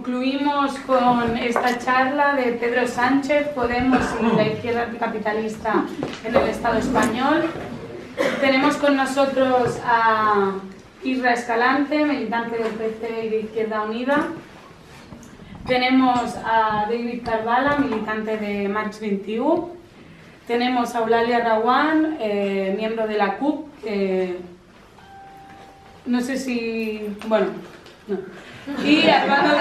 concluimos con esta charla de Pedro Sánchez, Podemos y la izquierda anticapitalista en el Estado español. Tenemos con nosotros a Isra Escalante, militante del PC y de Izquierda Unida. Tenemos a David Carvala, militante de Marx 21. Tenemos a Eulalia Rawan, miembro de la CUP. No sé si... bueno, no. Y Albano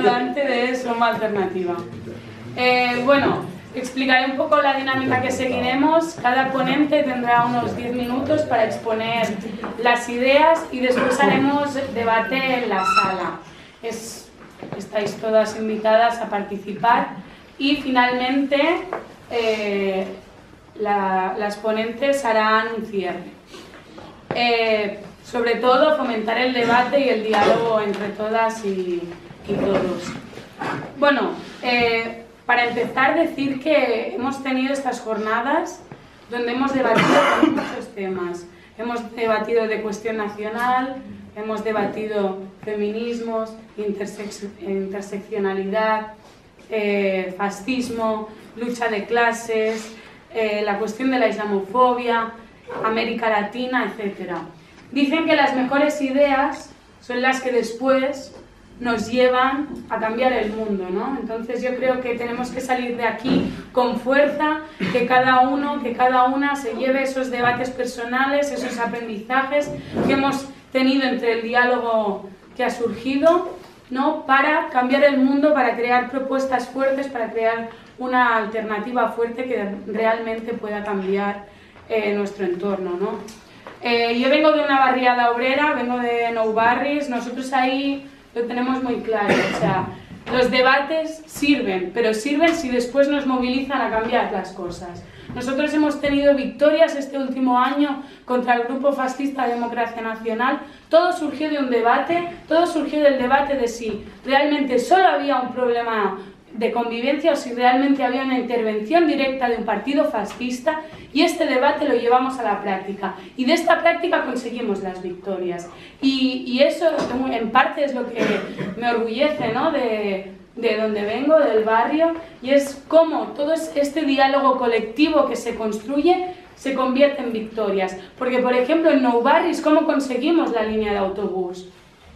Dante de Soma Alternativa. Bueno, explicaré un poco la dinámica que seguiremos. Cada ponente tendrá unos 10 minutos para exponer las ideas y después haremos debate en la sala. Estáis todas invitadas a participar y finalmente las ponentes harán un cierre. Sobre todo fomentar el debate y el diálogo entre todas y todos. Bueno, para empezar, decir que hemos tenido estas jornadas donde hemos debatido muchos temas. Hemos debatido de cuestión nacional, hemos debatido feminismos, interseccionalidad, fascismo, lucha de clases, la cuestión de la islamofobia, América Latina, etc. Dicen que las mejores ideas son las que después nos llevan a cambiar el mundo, ¿no? Entonces yo creo que tenemos que salir de aquí con fuerza, que cada uno, que cada una se lleve esos debates personales, esos aprendizajes que hemos tenido entre el diálogo que ha surgido, ¿no? Para cambiar el mundo, para crear propuestas fuertes, para crear una alternativa fuerte que realmente pueda cambiar nuestro entorno, ¿no? Yo vengo de una barriada obrera, vengo de Nou Barris. Nosotros ahí lo tenemos muy claro, o sea, los debates sirven, pero sirven si después nos movilizan a cambiar las cosas. Nosotros hemos tenido victorias este último año contra el grupo fascista Democracia Nacional. Todo surgió de un debate, todo surgió del debate de si realmente solo había un problema de convivencia o si realmente había una intervención directa de un partido fascista, y este debate lo llevamos a la práctica y de esta práctica conseguimos las victorias y eso en parte es lo que me orgullece, ¿no? de donde vengo, del barrio, y es cómo todo este diálogo colectivo que se construye se convierte en victorias. Porque por ejemplo en Nou Barris, ¿cómo conseguimos la línea de autobús?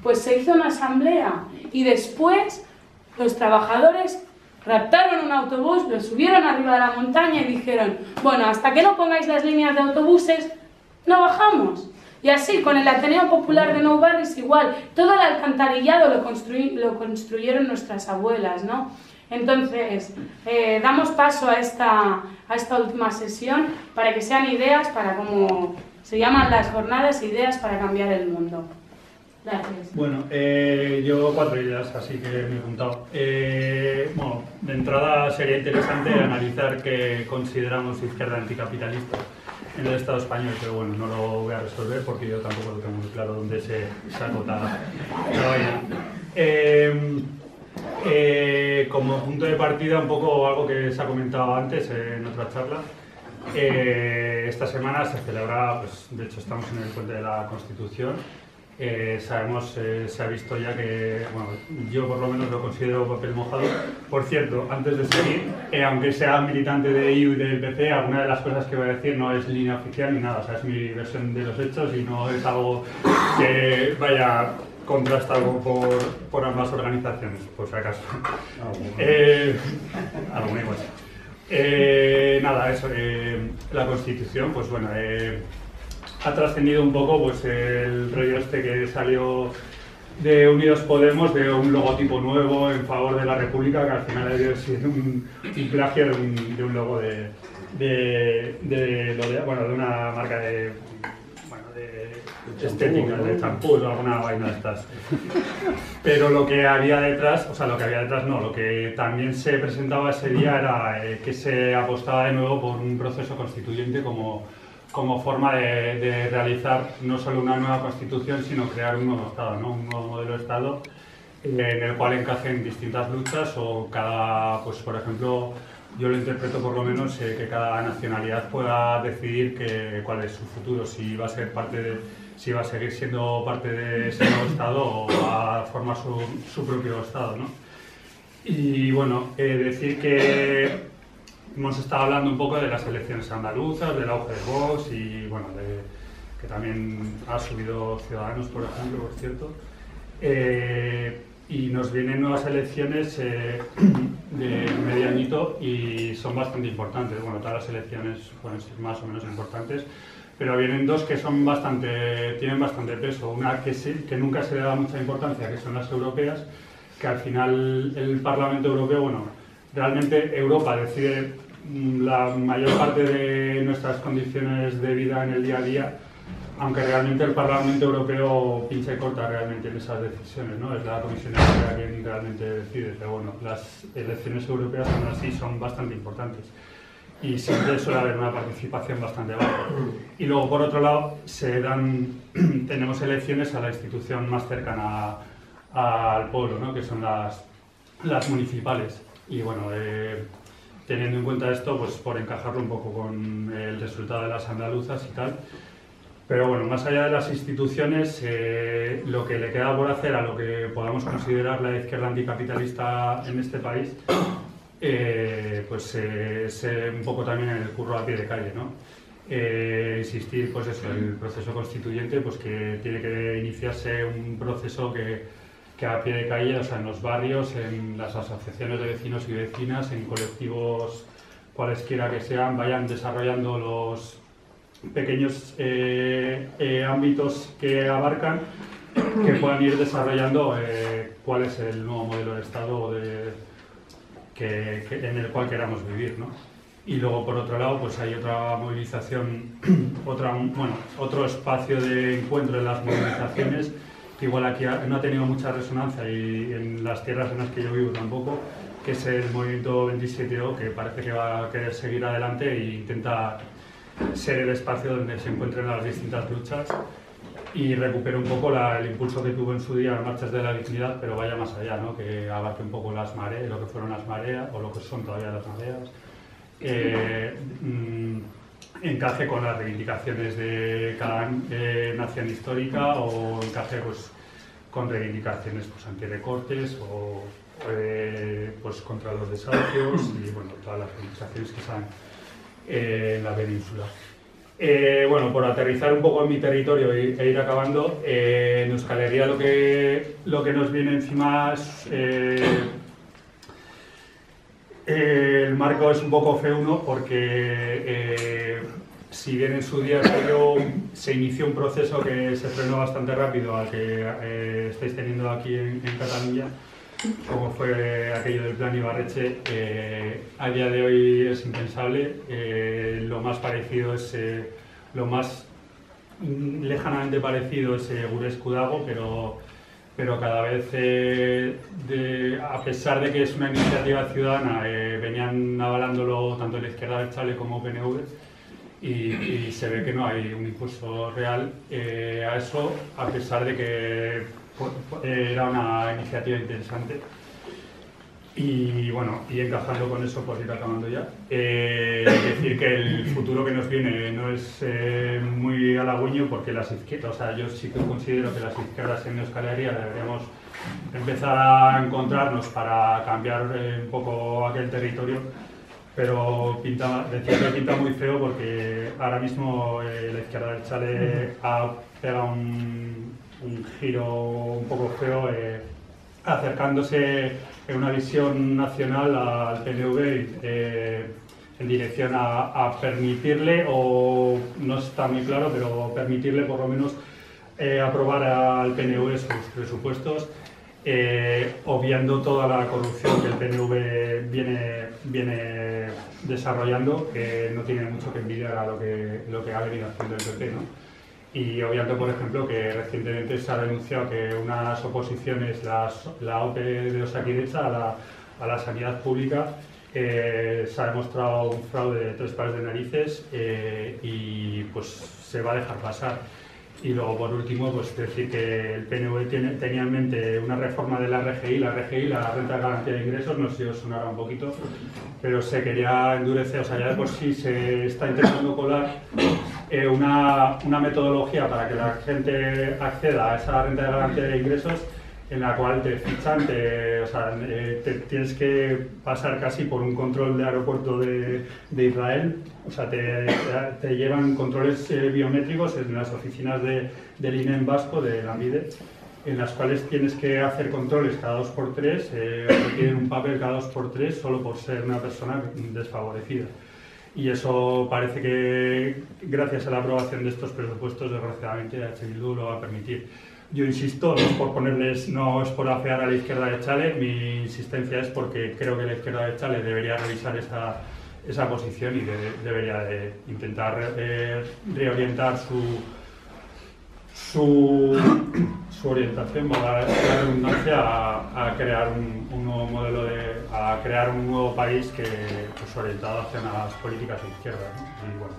Pues se hizo una asamblea y después los trabajadores raptaron un autobús, lo subieron arriba de la montaña y dijeron, bueno, hasta que no pongáis las líneas de autobuses, no bajamos. Y así, con el Ateneo Popular de Nou Barris igual, todo el alcantarillado lo construyeron nuestras abuelas, ¿no? Entonces, damos paso a esta última sesión para que sean ideas, para como se llaman las jornadas, ideas para cambiar el mundo. Gracias. Bueno, yo 4 ideas, así que me he apuntado. Bueno, de entrada sería interesante analizar qué consideramos izquierda anticapitalista en el Estado español, pero bueno, no lo voy a resolver porque yo tampoco lo tengo muy claro dónde se acota la vaina. Como punto de partida, un poco algo que se ha comentado antes en otra charla. Esta semana se celebra, pues, de hecho estamos en el puente de la Constitución. Sabemos, se ha visto ya que, bueno, yo por lo menos lo considero papel mojado. Por cierto, antes de seguir, aunque sea militante de EU y del PC, alguna de las cosas que voy a decir no es línea oficial ni nada, o sea, es mi versión de los hechos y no es algo que vaya contrastado por ambas organizaciones, por si acaso. Alguna igual. Nada, eso, la Constitución, pues bueno, ha trascendido un poco pues el rollo este que salió de Unidos Podemos, de un logotipo nuevo en favor de la República, que al final ha sido un plagio de un logo de una marca de estética, de champús o alguna vaina de estas. Pero lo que había detrás, lo que también se presentaba ese día era que se apostaba de nuevo por un proceso constituyente como forma de realizar no solo una nueva constitución, sino crear un nuevo Estado, ¿no? Un nuevo modelo de Estado en el cual encajen distintas luchas o cada, pues por ejemplo, yo lo interpreto por lo menos que cada nacionalidad pueda decidir cuál es su futuro, si va a ser parte si va a seguir siendo parte de ese nuevo Estado o va a formar su propio Estado, ¿no? Y bueno, decir que hemos estado hablando un poco de las elecciones andaluzas, del auge de Vox y bueno, que también ha subido Ciudadanos, por ejemplo, por cierto. Y nos vienen nuevas elecciones de medio añito y son bastante importantes. Bueno, todas las elecciones pueden ser más o menos importantes, pero vienen dos que son tienen bastante peso. Una que nunca se le da mucha importancia, que son las europeas, que al final el Parlamento Europeo, bueno, realmente Europa decide la mayor parte de nuestras condiciones de vida en el día a día, aunque realmente el Parlamento Europeo pincha y corta realmente en esas decisiones, ¿no? Es la Comisión Europea quien realmente decide, pero bueno, las elecciones europeas aún así son bastante importantes y siempre suele haber una participación bastante baja. Y luego, por otro lado, tenemos elecciones a la institución más cercana al pueblo, ¿no? Que son las municipales. Y bueno, teniendo en cuenta esto, pues por encajarlo un poco con el resultado de las andaluzas y tal. Pero bueno, más allá de las instituciones, lo que le queda por hacer a lo que podamos considerar la izquierda anticapitalista en este país, pues es un poco también el curro a pie de calle, ¿no? Insistir, pues eso, el proceso constituyente, pues que tiene que iniciarse un proceso que a pie de calle, o sea, en los barrios, en las asociaciones de vecinos y vecinas, en colectivos cualesquiera que sean, vayan desarrollando los pequeños ámbitos que abarcan, que puedan ir desarrollando cuál es el nuevo modelo de Estado en el cual queramos vivir, ¿no? Y luego, por otro lado, pues hay otra movilización, otro espacio de encuentro en las movilizaciones, que igual aquí no ha tenido mucha resonancia y en las tierras en las que yo vivo tampoco, que es el movimiento 27O, que parece que va a querer seguir adelante e intenta ser el espacio donde se encuentren las distintas luchas y recupere un poco el impulso que tuvo en su día Marchas de la Dignidad, pero vaya más allá, ¿no? Que abarque un poco las mareas, lo que fueron las mareas o lo que son todavía las mareas, encaje con las reivindicaciones de cada nación histórica o encaje pues con reivindicaciones pues antirecortes o pues contra los desahucios y bueno, todas las reivindicaciones que están en la península. Bueno, por aterrizar un poco en mi territorio e ir acabando, en Euskal Herria lo que nos viene encima es el marco es un poco feuno porque si bien en su día se inició un proceso que se frenó bastante rápido al que estáis teniendo aquí en Cataluña, como fue aquello del plan Ibarretxe, a día de hoy es impensable. Lo más parecido es, lo más lejanamente parecido es Gure Eskudago, pero cada vez, a pesar de que es una iniciativa ciudadana, venían avalándolo tanto la izquierda abertzale como PNV y se ve que no hay un impulso real a eso, a pesar de que era una iniciativa interesante. Y bueno, y encajando con eso, por ir acabando ya, decir que el futuro que nos viene no es muy halagüeño porque las izquierdas, o sea, yo sí que considero que las izquierdas en Euskal Herria deberíamos empezar a encontrarnos para cambiar un poco aquel territorio, pero decir que pinta muy feo porque ahora mismo la izquierda del Chale ha pegado un giro un poco feo, acercándose en una visión nacional al PNV en dirección a permitirle, o no está muy claro, pero permitirle por lo menos aprobar al PNV sus presupuestos, obviando toda la corrupción que el PNV viene desarrollando, que no tiene mucho que envidiar a lo que ha venido haciendo el PP, ¿no? Y obviando, por ejemplo, que recientemente se ha denunciado que unas oposiciones, la OPE de Osakidetza a la sanidad pública, se ha demostrado un fraude de 3 pares de narices y pues se va a dejar pasar. Y luego, por último, pues decir que el PNV tenía en mente una reforma de la RGI, la Renta de Garantía de Ingresos, no sé si os sonará un poquito, pero se quería endurecer, o sea, ya de por sí se está intentando colar una metodología para que la gente acceda a esa renta de garantía de ingresos en la cual te fichan, te tienes que pasar casi por un control de aeropuerto de Israel, o sea, te llevan controles biométricos en las oficinas del INEM vasco, de Lanbide, en las cuales tienes que hacer controles cada 2x3, requieren un papel cada 2x3 solo por ser una persona desfavorecida. Y eso parece que, gracias a la aprobación de estos presupuestos, desgraciadamente H. Bildu lo va a permitir. Yo insisto, no es por afear a la izquierda de Chale, mi insistencia es porque creo que la izquierda de Chale debería revisar esa posición y debería de intentar reorientar su orientación, valga la redundancia, a crear un nuevo modelo, a crear un nuevo país que, pues, orientado hacia las políticas de izquierda, ¿no? Y bueno.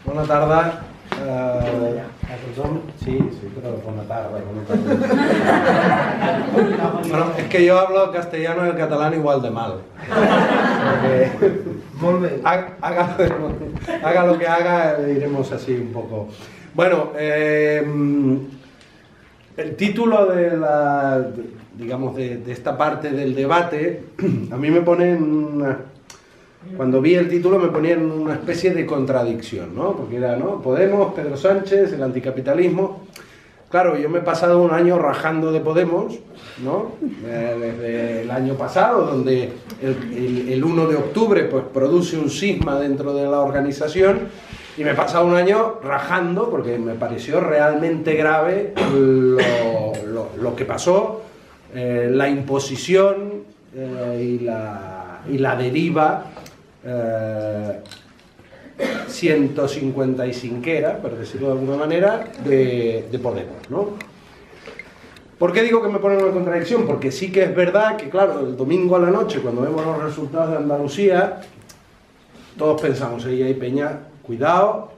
Bona tarda. Sí, pero buena tarde. Bueno, es que yo hablo castellano y el catalán igual de mal. Haga lo que haga, iremos así un poco. Bueno, el título de esta parte del debate, a mí me pone en cuando vi el título me ponía en una especie de contradicción, ¿no? Porque era, ¿no? Podemos, Pedro Sánchez, el anticapitalismo. Claro, yo me he pasado un año rajando de Podemos, ¿no? Desde el año pasado, donde el 1 de octubre pues, produce un cisma dentro de la organización, y me he pasado un año rajando porque me pareció realmente grave lo que pasó, la imposición y la deriva 155era, por decirlo de alguna manera, de Podemos, ¿no? ¿Por qué digo que me pone en una contradicción? Porque sí que es verdad que, claro, el domingo a la noche, cuando vemos los resultados de Andalucía, todos pensamos, ahí Peña, cuidado,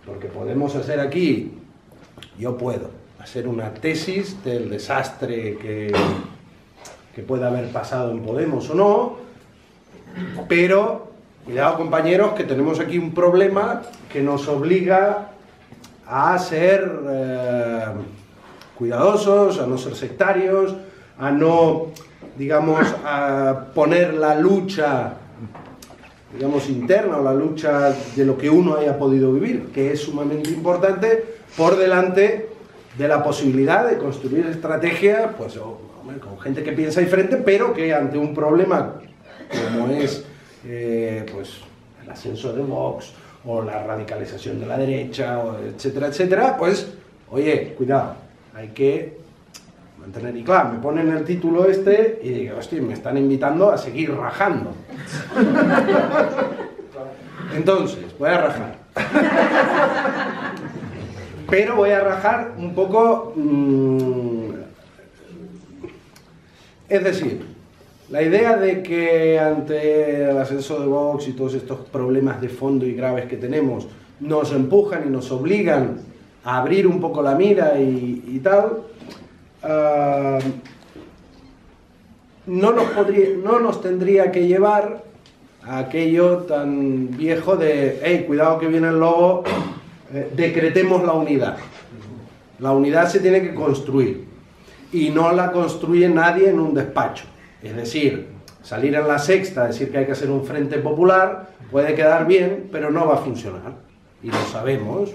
porque podemos hacer aquí, yo puedo hacer una tesis del desastre que pueda haber pasado en Podemos o no, pero, cuidado compañeros, que tenemos aquí un problema que nos obliga a ser cuidadosos, a no ser sectarios, a no, digamos, a poner la lucha, digamos, interna o la lucha de lo que uno haya podido vivir, que es sumamente importante, por delante de la posibilidad de construir estrategias, pues, con gente que piensa diferente, pero que ante un problema como es pues el ascenso de Vox o la radicalización de la derecha, etcétera, etcétera, pues, oye, cuidado, hay que mantener. Y claro, me ponen el título este y digo, hostia, me están invitando a seguir rajando. Entonces, voy a rajar. Pero voy a rajar un poco... es decir, la idea de que ante el ascenso de Vox y todos estos problemas de fondo y graves que tenemos nos empujan y nos obligan a abrir un poco la mira y tal, no nos tendría que llevar a aquello tan viejo de hey, cuidado que viene el lobo, decretemos la unidad. La unidad se tiene que construir y no la construye nadie en un despacho. Es decir, salir en La Sexta, decir que hay que hacer un frente popular, puede quedar bien, pero no va a funcionar. Y lo sabemos.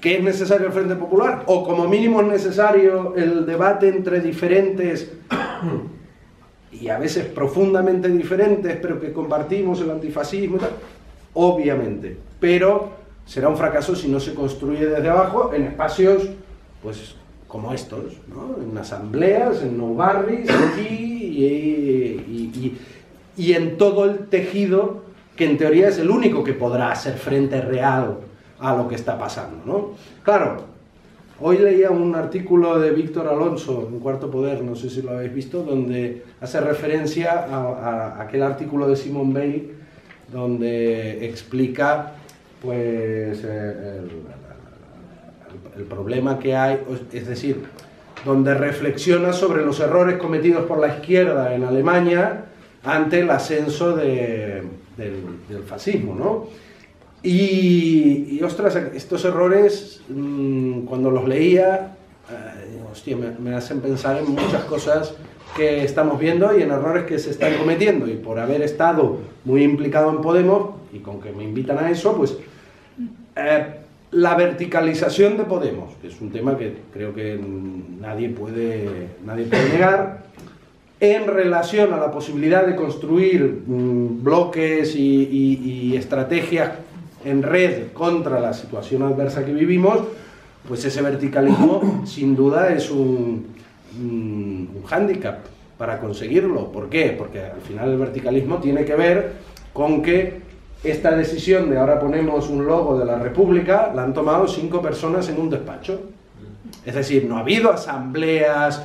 ¿Qué es necesario el frente popular? O como mínimo es necesario el debate entre diferentes y a veces profundamente diferentes, pero que compartimos el antifascismo y tal. Obviamente. Pero será un fracaso si no se construye desde abajo en espacios, pues, como estos, ¿no? En asambleas, en no barris, aquí y en todo el tejido que en teoría es el único que podrá hacer frente real a lo que está pasando, ¿no? Claro, hoy leía un artículo de Víctor Alonso en Cuarto Poder, no sé si lo habéis visto, donde hace referencia a aquel artículo de Simone Weil donde explica pues el problema que hay, es decir, donde reflexiona sobre los errores cometidos por la izquierda en Alemania ante el ascenso de del fascismo, ¿no? Y ostras, estos errores, cuando los leía, hostia, me hacen pensar en muchas cosas que estamos viendo y en errores que se están cometiendo. Y por haber estado muy implicado en Podemos, y con que me invitan a eso, pues la verticalización de Podemos, que es un tema que creo que nadie puede negar, en relación a la posibilidad de construir bloques y estrategias en red contra la situación adversa que vivimos, pues ese verticalismo sin duda es un hándicap para conseguirlo. ¿Por qué? Porque al final el verticalismo tiene que ver con que esta decisión de ahora ponemos un logo de la República la han tomado 5 personas en un despacho. Es decir, no ha habido asambleas,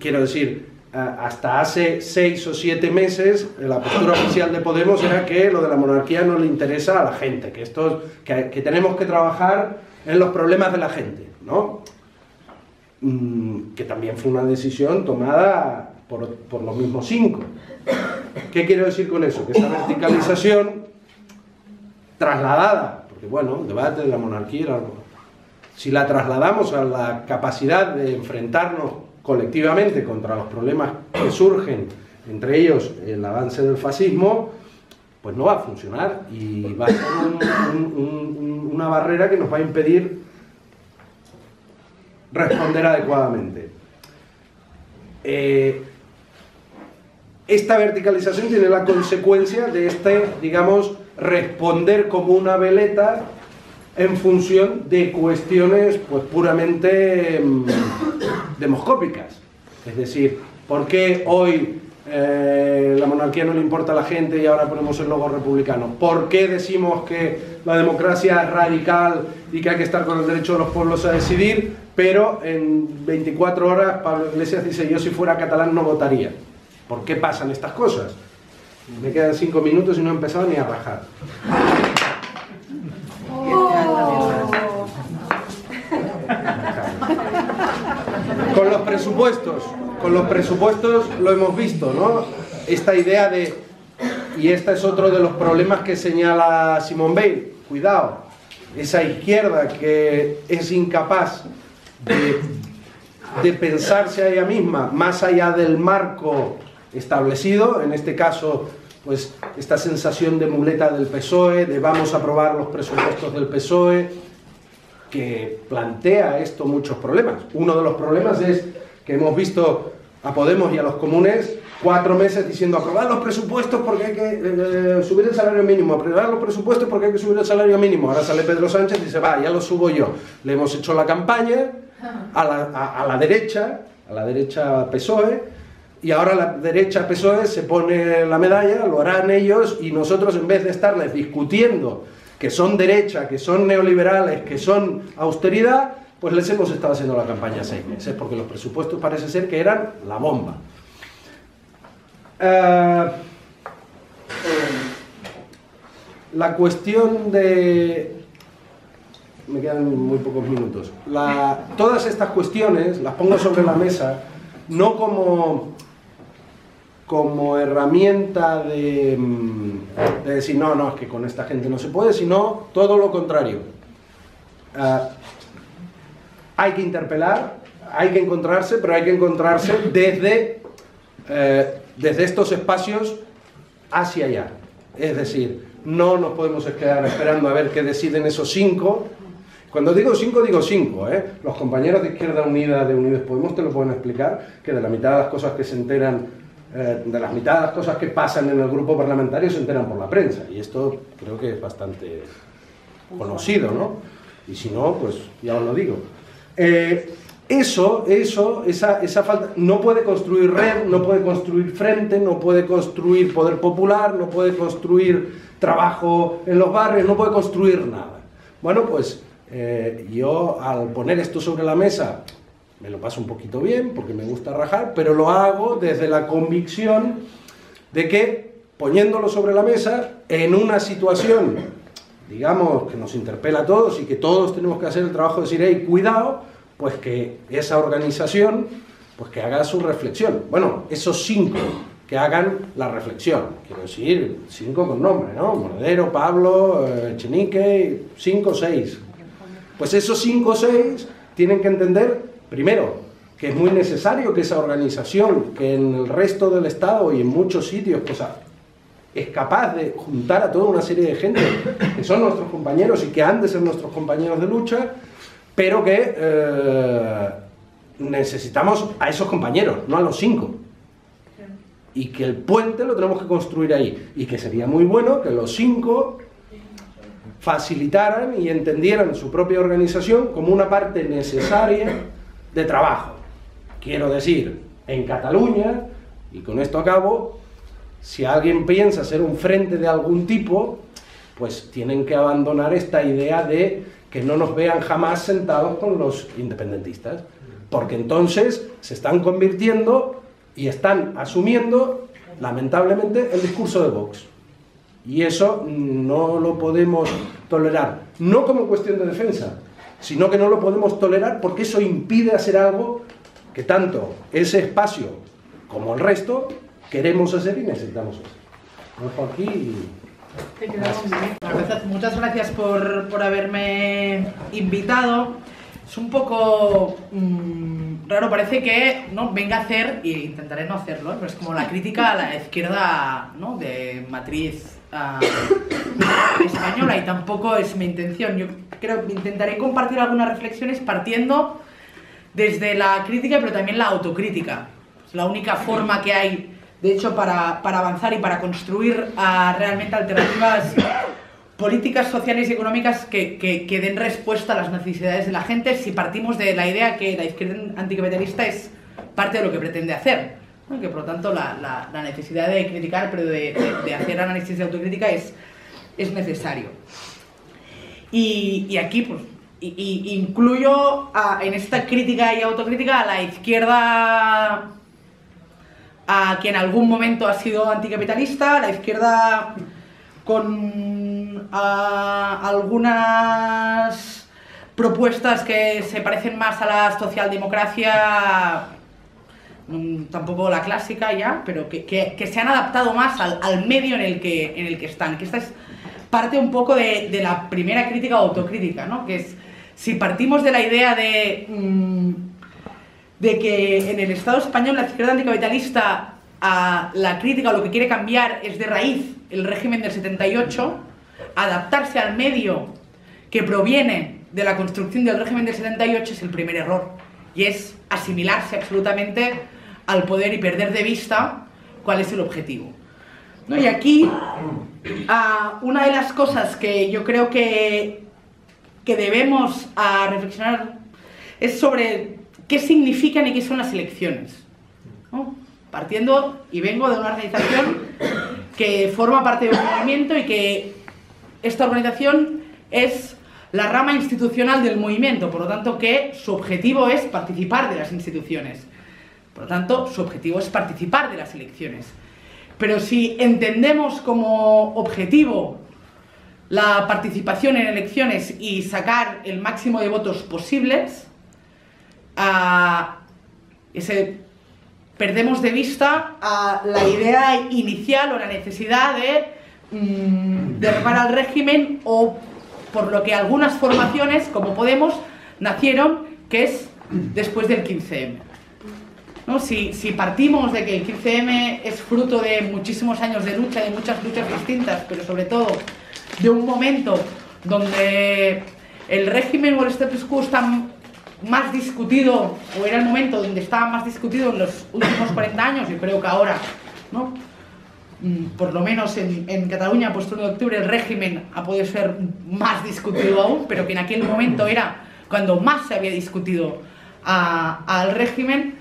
quiero decir, hasta hace 6 o 7 meses la postura oficial de Podemos era que lo de la monarquía no le interesa a la gente, que tenemos que trabajar en los problemas de la gente, ¿no? Que también fue una decisión tomada por los mismos 5. ¿Qué quiero decir con eso? Que esa verticalización trasladada, porque bueno, el debate de la monarquía, si la trasladamos a la capacidad de enfrentarnos colectivamente contra los problemas que surgen, entre ellos el avance del fascismo, pues no va a funcionar y va a ser una barrera que nos va a impedir responder adecuadamente. Esta verticalización tiene la consecuencia de digamos, responder como una veleta en función de cuestiones pues puramente demoscópicas. Es decir, ¿por qué hoy la monarquía no le importa a la gente y ahora ponemos el logo republicano? ¿Por qué decimos que la democracia es radical y que hay que estar con el derecho de los pueblos a decidir, pero en 24 horas Pablo Iglesias dice yo si fuera catalán no votaría? ¿Por qué pasan estas cosas? Me quedan 5 minutos y no he empezado ni a rajar. Con los presupuestos lo hemos visto, ¿no? Esta idea y este es otro de los problemas que señala Simone Veil, cuidado, esa izquierda que es incapaz de pensarse a ella misma más allá del marco establecido, en este caso, pues esta sensación de muleta del PSOE, de vamos a aprobar los presupuestos del PSOE, que plantea esto muchos problemas. Uno de los problemas es que hemos visto a Podemos y a los comunes 4 meses diciendo aprobar los presupuestos porque hay que subir el salario mínimo, aprobar los presupuestos porque hay que subir el salario mínimo. Ahora sale Pedro Sánchez y dice, va, ya lo subo yo. Le hemos hecho la campaña a la derecha PSOE, y ahora la derecha PSOE se pone la medalla, lo harán ellos, y nosotros en vez de estarles discutiendo que son derecha, que son neoliberales, que son austeridad, pues les hemos estado haciendo la campaña 6 meses, porque los presupuestos parece ser que eran la bomba. La cuestión de... Me quedan muy pocos minutos. Todas estas cuestiones las pongo sobre la mesa, no como herramienta de decir, no, es que con esta gente no se puede, sino todo lo contrario. Hay que interpelar, hay que encontrarse, pero hay que encontrarse desde estos espacios hacia allá. Es decir, no nos podemos quedar esperando a ver qué deciden esos 5. Cuando digo 5, digo 5, ¿eh? Los compañeros de Izquierda Unida, de Unidos Podemos, te lo pueden explicar, que de la mitad de las cosas que se enteran, de la mitad de las cosas que pasan en el grupo parlamentario se enteran por la prensa. Y esto creo que es bastante conocido, ¿no? Y si no, pues ya os lo digo. Esa falta no puede construir red, no puede construir frente, no puede construir poder popular, no puede construir trabajo en los barrios, no puede construir nada. Bueno, pues yo al poner esto sobre la mesa me lo paso un poquito bien porque me gusta rajar, pero lo hago desde la convicción de que poniéndolo sobre la mesa en una situación, digamos, que nos interpela a todos y que todos tenemos que hacer el trabajo de decir, hey, cuidado, pues que esa organización, pues que haga su reflexión. Bueno, esos 5 que hagan la reflexión. Quiero decir, 5 con nombre, ¿no? Monedero, Pablo, Echenique, 5 o 6. Pues esos 5 o 6 tienen que entender, primero, que es muy necesario que esa organización, que en el resto del Estado y en muchos sitios, pues, es capaz de juntar a toda una serie de gente que son nuestros compañeros y que han de ser nuestros compañeros de lucha, pero que necesitamos a esos compañeros, no a los 5. Y que el puente lo tenemos que construir ahí. Y que sería muy bueno que los 5 facilitaran y entendieran su propia organización como una parte necesaria de trabajo. Quiero decir, en Cataluña, y con esto acabo, si alguien piensa ser un frente de algún tipo, pues tienen que abandonar esta idea de que no nos vean jamás sentados con los independentistas, porque entonces se están convirtiendo y están asumiendo, lamentablemente, el discurso de Vox. Y eso no lo podemos tolerar, no como cuestión de defensa, sino que no lo podemos tolerar porque eso impide hacer algo que tanto ese espacio como el resto queremos hacer y necesitamos hacer. Lo dejo aquí y... Muchas gracias por haberme invitado. Es un poco raro, parece que no venga a hacer, e intentaré no hacerlo, pero es como la crítica a la izquierda, ¿no?, de matriz española, y tampoco es mi intención. Yo creo que intentaré compartir algunas reflexiones partiendo desde la crítica, pero también la autocrítica. Es la única forma que hay, de hecho, para avanzar y para construir realmente alternativas políticas sociales y económicas que den respuesta a las necesidades de la gente, si partimos de la idea que la izquierda anticapitalista es parte de lo que pretende hacer, ¿no? Que por lo tanto la necesidad de criticar, pero de hacer análisis de autocrítica es necesario. Y aquí pues incluyo en esta crítica y autocrítica a la izquierda que en algún momento ha sido anticapitalista, la izquierda con algunas propuestas que se parecen más a la socialdemocracia, tampoco la clásica ya, pero que se han adaptado más al medio en el que están. Que esta es parte un poco de la primera crítica o autocrítica, ¿no? Que es, si partimos de la idea de que en el Estado español la izquierda anticapitalista, la crítica o lo que quiere cambiar es de raíz el régimen del 78, adaptarse al medio que proviene de la construcción del régimen del 78 es el primer error, y es asimilarse absolutamente al poder y perder de vista cuál es el objetivo, ¿no? Y aquí una de las cosas que yo creo que debemos reflexionar es sobre qué significan y qué son las elecciones, ¿no? Partiendo, y vengo de una organización que forma parte de un movimiento y que esta organización es la rama institucional del movimiento, por lo tanto que su objetivo es participar de las instituciones, por lo tanto su objetivo es participar de las elecciones. Pero si entendemos como objetivo la participación en elecciones y sacar el máximo de votos posibles, perdemos de vista la idea inicial o la necesidad de derribar al régimen, o por lo que algunas formaciones, como Podemos, nacieron, que es después del 15M. ¿No? Si partimos de que el 15M es fruto de muchísimos años de lucha, de muchas luchas distintas, pero sobre todo de un momento donde el régimen o el status quo están más discutido, o era el momento donde estaba más discutido en los últimos 40 años, yo creo que ahora, ¿no?, por lo menos en Cataluña, pues el 1 de octubre, el régimen ha podido ser más discutido aún, pero que en aquel momento era cuando más se había discutido al régimen.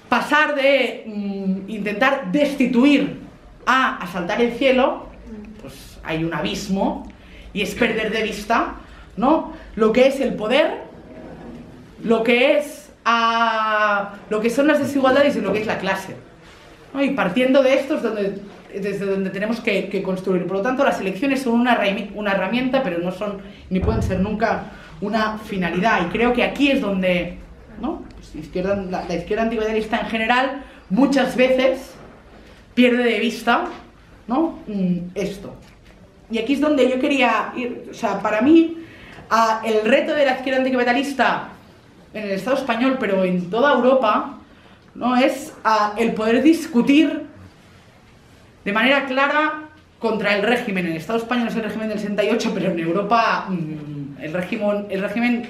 Pasar de intentar destituir a asaltar el cielo, pues hay un abismo, y es perder de vista, ¿no?, lo que es el poder, lo que son las desigualdades y lo que es la clase, ¿no? Y partiendo de esto es desde donde tenemos que construir. Por lo tanto, las elecciones son una herramienta, pero no son ni pueden ser nunca una finalidad. Y creo que aquí es donde, ¿no?, pues la izquierda anticapitalista en general muchas veces pierde de vista, ¿no?, esto. Y aquí es donde yo quería ir. O sea, para mí, el reto de la izquierda anticapitalista en el Estado español, pero en toda Europa, ¿no?, es el poder discutir de manera clara contra el régimen. En el Estado español es el régimen del 68, pero en Europa el régimen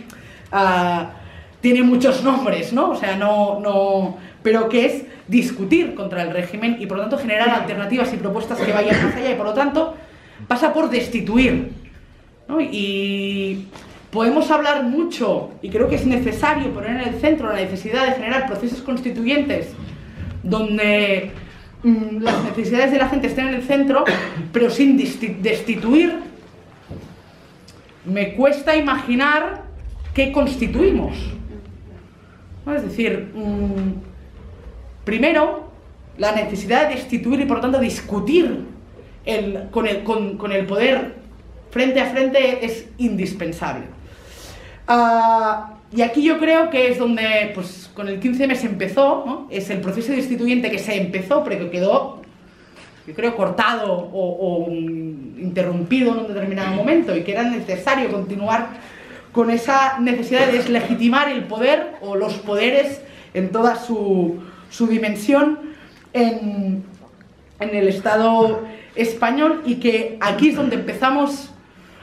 tiene muchos nombres, ¿no? O sea, pero que es discutir contra el régimen y por lo tanto generar alternativas y propuestas que vayan más allá, y por lo tanto pasa por destituir, ¿no? Y podemos hablar mucho, y creo que es necesario poner en el centro la necesidad de generar procesos constituyentes donde las necesidades de la gente estén en el centro, pero sin destituir. Me cuesta imaginar qué constituimos, ¿no? Es decir, primero, la necesidad de destituir y por lo tanto discutir con el poder frente a frente es indispensable. Y aquí yo creo que es donde, pues, con el 15M se empezó, ¿no? Es el proceso destituyente que se empezó, pero que quedó, yo creo, cortado o interrumpido en un determinado momento, y que era necesario continuar con esa necesidad de deslegitimar el poder o los poderes en toda su dimensión en el Estado español, y que aquí es donde empezamos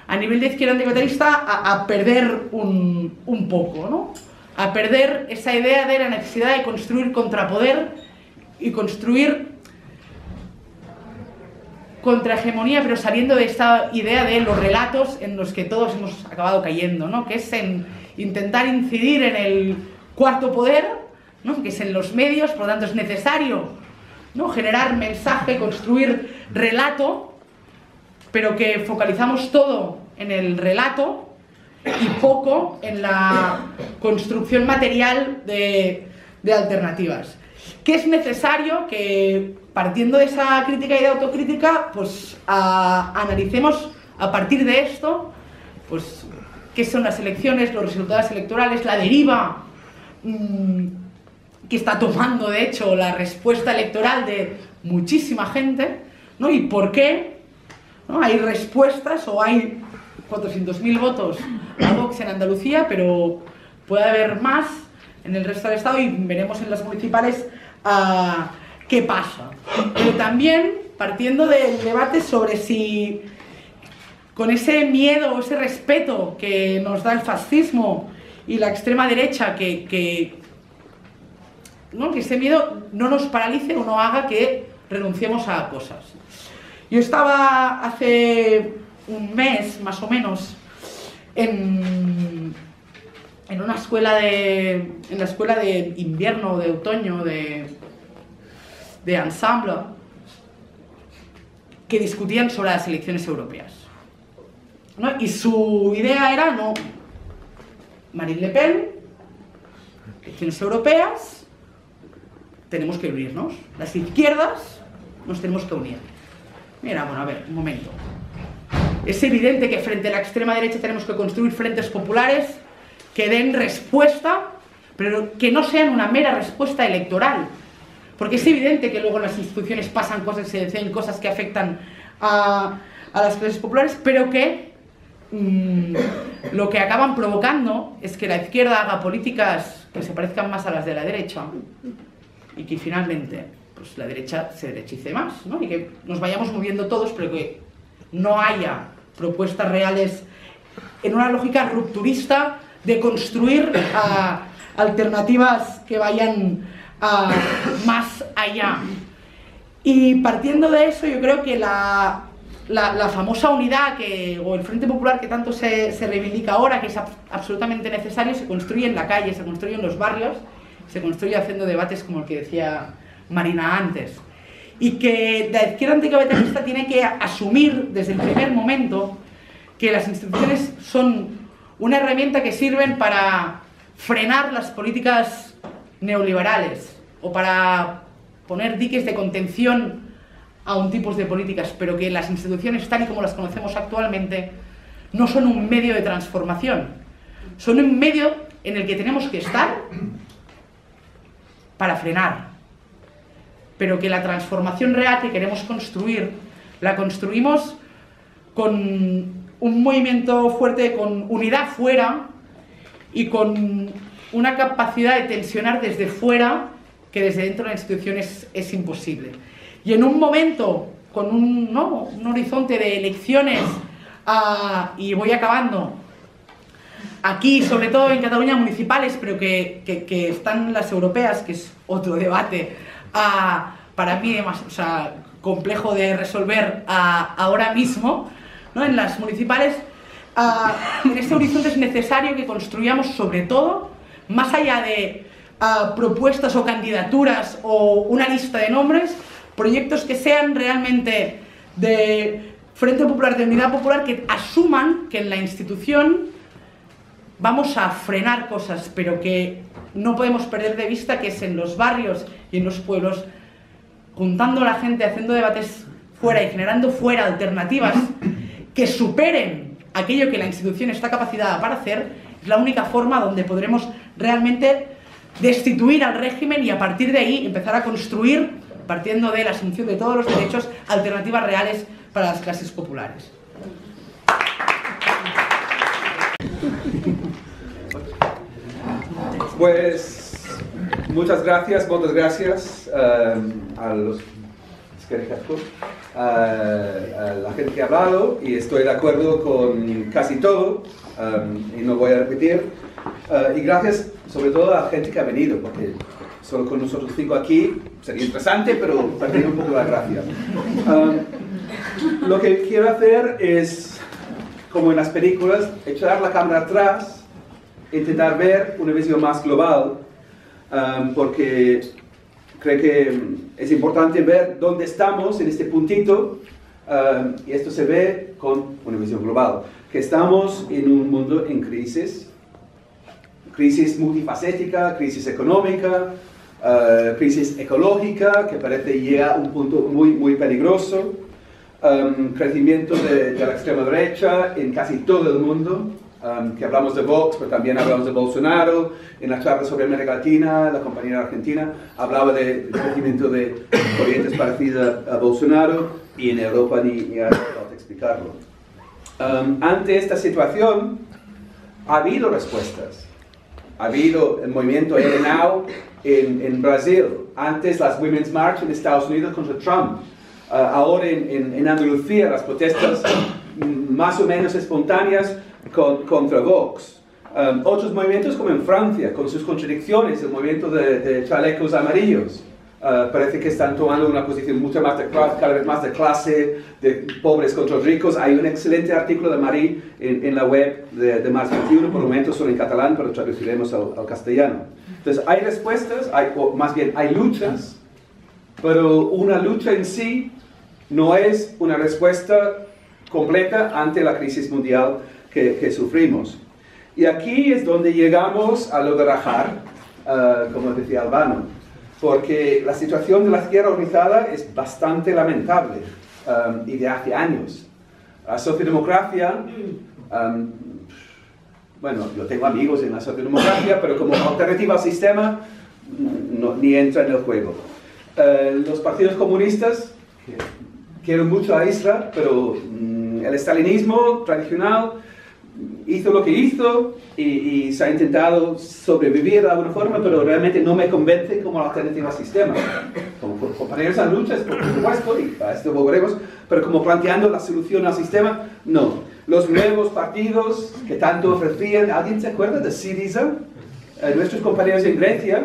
a nivel de izquierda anticapitalista a perder un poco, ¿no? A perder esa idea de la necesidad de construir contrapoder y construir contrahegemonía, pero saliendo de esta idea de los relatos en los que todos hemos acabado cayendo, ¿no? Que es en intentar incidir en el cuarto poder, ¿no? Que es en los medios. Por lo tanto es necesario, ¿no?, generar mensaje, construir relato, pero que focalizamos todo en el relato y poco en la construcción material de alternativas. Que es necesario que, partiendo de esa crítica y de autocrítica, pues analicemos a partir de esto, pues, qué son las elecciones, los resultados electorales, la deriva que está tomando, de hecho, la respuesta electoral de muchísima gente, ¿no? Y por qué, ¿no?, hay respuestas, o hay 400.000 votos a Vox en Andalucía, pero puede haber más en el resto del Estado, y veremos en las municipales qué pasa. Pero también partiendo del debate sobre si, con ese miedo o ese respeto que nos da el fascismo y la extrema derecha, que ese miedo no nos paralice o no haga que renunciemos a cosas. Yo estaba hace un mes, más o menos, en la escuela de invierno, de otoño, de Ensemble, que discutían sobre las elecciones europeas, ¿no? Y su idea era, no, Marine Le Pen, elecciones europeas, tenemos que unirnos, las izquierdas nos tenemos que unir. Mira, bueno, a ver, un momento. Es evidente que frente a la extrema derecha tenemos que construir frentes populares que den respuesta, pero que no sean una mera respuesta electoral. Porque es evidente que luego en las instituciones pasan cosas, se deciden cosas que afectan a las clases populares, pero que lo que acaban provocando es que la izquierda haga políticas que se parezcan más a las de la derecha, y que finalmente, pues, la derecha se derechice más, ¿no? Y que nos vayamos moviendo todos, pero que no haya propuestas reales en una lógica rupturista de construir alternativas que vayan más allá. Y partiendo de eso, yo creo que la famosa unidad o el Frente Popular que tanto se reivindica ahora, que es absolutamente necesario, se construye en la calle, se construye en los barrios, se construye haciendo debates como el que decía Marina antes. Y que la izquierda anticapitalista tiene que asumir desde el primer momento que las instituciones son una herramienta que sirven para frenar las políticas neoliberales o para poner diques de contención a un tipo de políticas, pero que las instituciones, tal y como las conocemos actualmente, no son un medio de transformación, son un medio en el que tenemos que estar para frenar, pero que la transformación real que queremos construir, la construimos con un movimiento fuerte, con unidad fuera y con una capacidad de tensionar desde fuera que desde dentro de la institución es imposible. Y en un momento con un horizonte de elecciones, y voy acabando, aquí, sobre todo en Cataluña, municipales, pero que están las europeas, que es otro debate, para mí complejo de resolver ahora mismo, ¿no? En las municipales, en este horizonte es necesario que construyamos, sobre todo, más allá de propuestas o candidaturas o una lista de nombres, proyectos que sean realmente de Frente Popular, de Unidad Popular, que asuman que en la institución vamos a frenar cosas, pero que no podemos perder de vista que es en los barrios y en los pueblos, juntando a la gente, haciendo debates fuera y generando fuera alternativas que superen aquello que la institución está capacitada para hacer, es la única forma donde podremos realmente destituir al régimen y a partir de ahí empezar a construir, partiendo de la asunción de todos los derechos, alternativas reales para las clases populares. Pues muchas gracias a los a la gente que ha hablado, y estoy de acuerdo con casi todo, y no voy a repetir, y gracias sobre todo a la gente que ha venido, porque solo con nosotros 5 aquí sería interesante, pero perdería un poco la gracia. Lo que quiero hacer es, como en las películas, echar la cámara atrás, intentar ver una visión más global, porque creo que es importante ver dónde estamos en este puntito, y esto se ve con una visión global, que estamos en un mundo en crisis multifacética, crisis económica, crisis ecológica, que parece llegar a un punto muy peligroso, crecimiento de la extrema derecha en casi todo el mundo, que hablamos de Vox, pero también hablamos de Bolsonaro. En la charla sobre América Latina, la compañera argentina hablaba del crecimiento de corrientes parecidas a Bolsonaro, y en Europa ni hace falta explicarlo. Ante esta situación ha habido respuestas. Ha habido el movimiento Now en Brasil, antes las Women's March en Estados Unidos contra Trump, ahora en Andalucía las protestas más o menos espontáneas contra Vox. Otros movimientos como en Francia, con sus contradicciones, el movimiento de chalecos amarillos, parece que están tomando una posición mucho más cada vez más de clase, de pobres contra ricos. Hay un excelente artículo de Marie en la web de Març 21, por el momento solo en catalán, pero traduciremos al castellano. Entonces hay respuestas, o más bien hay luchas, pero una lucha en sí no es una respuesta completa ante la crisis mundial que sufrimos. Y aquí es donde llegamos a lo de Rajar, como decía Albano, porque la situación de la izquierda organizada es bastante lamentable, y de hace años. La socialdemocracia, bueno, yo tengo amigos en la socialdemocracia, pero como alternativa al sistema, ni entra en el juego. Los partidos comunistas, quiero mucho a Israel, pero el estalinismo tradicional hizo lo que hizo y se ha intentado sobrevivir de alguna forma, pero realmente no me convence como alternativa al sistema. Como compañeros en luchas, por supuesto, y a esto volveremos, pero como planteando la solución al sistema, no. Los nuevos partidos que tanto ofrecían, ¿alguien se acuerda de Syriza? Nuestros compañeros en Grecia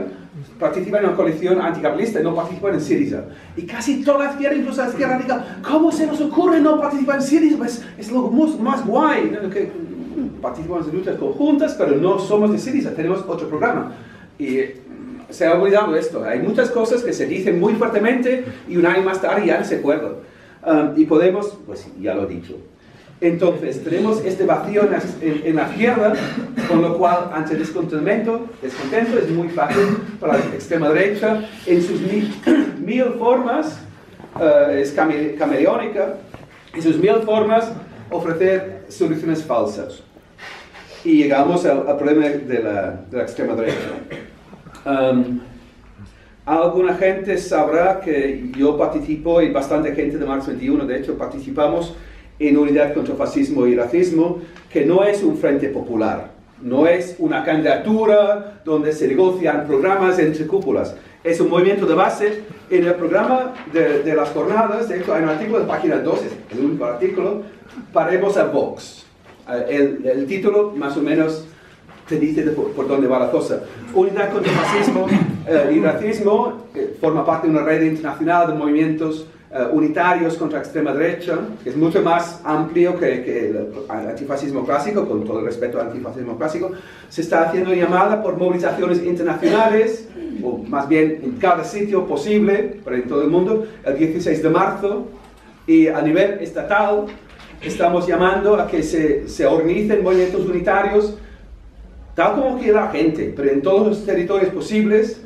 participan en una coalición anticapitalista y no participan en Syriza. Y casi toda la izquierda, incluso la izquierda radical, ¿cómo se nos ocurre no participar en Syriza? Pues es lo más guay, ¿no? Que participamos en luchas conjuntas, pero no somos de Syriza, tenemos otro programa. Y se ha olvidado esto. Hay muchas cosas que se dicen muy fuertemente y un año más tarde ya no se acuerdan. Y Podemos, pues ya lo he dicho. Entonces, tenemos este vacío en la izquierda, con lo cual, ante el descontento es muy fácil para la extrema derecha, en sus mil formas, es camaleónica, en sus mil formas, ofrecer soluciones falsas. Y llegamos al problema de la extrema derecha. Alguna gente sabrá que yo participo, y bastante gente de Marx 21, de hecho, participamos en Unidad contra Fascismo y Racismo, que no es un frente popular, no es una candidatura donde se negocian programas entre cúpulas. Es un movimiento de base. En el programa de las jornadas, de hecho, hay un artículo de página 2, es el único artículo, Paremos a Vox. El título, más o menos, te dice por dónde va la cosa. Unidad contra Fascismo y Racismo forma parte de una red internacional de movimientos unitarios contra extrema derecha, que es mucho más amplio que el antifascismo clásico, con todo el respeto al antifascismo clásico. Se está haciendo llamada por movilizaciones internacionales, o más bien en cada sitio posible, pero en todo el mundo, el 16 de marzo, y a nivel estatal estamos llamando a que se organicen movimientos unitarios, tal como quiera la gente, pero en todos los territorios posibles,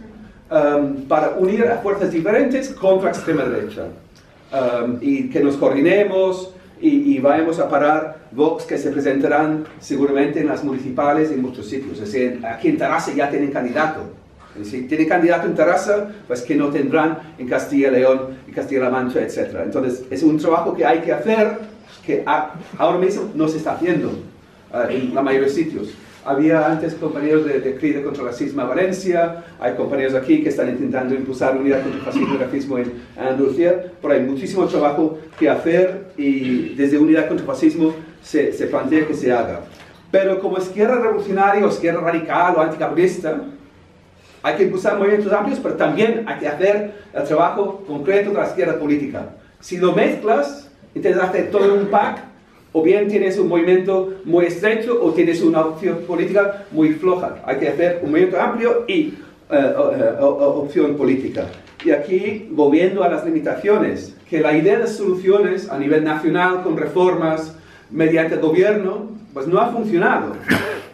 para unir a fuerzas diferentes contra extrema derecha. Y que nos coordinemos y vayamos a parar Vox que se presentarán seguramente en las municipales y en muchos sitios. Es decir, aquí en Tarrasa ya tienen candidato. Si tienen candidato en Tarrasa, pues que no tendrán en Castilla y León y Castilla-La Mancha, etc. Entonces, es un trabajo que hay que hacer, que ahora mismo no se está haciendo en la mayoría de sitios. Había antes compañeros de CRIDE contra el racismo en Valencia, hay compañeros aquí que están intentando impulsar unidad contra el fascismo y racismo en Andalucía, pero hay muchísimo trabajo que hacer y desde unidad contra el fascismo se plantea que se haga. Pero como izquierda revolucionaria o izquierda radical o anticapitalista, hay que impulsar movimientos amplios, pero también hay que hacer el trabajo concreto de la izquierda política. Si lo mezclas, intentas hacer todo un pack, o bien tienes un movimiento muy estrecho o tienes una opción política muy floja. Hay que hacer un movimiento amplio y opción política. Y aquí, volviendo a las limitaciones, que la idea de soluciones a nivel nacional con reformas mediante el gobierno, pues no ha funcionado.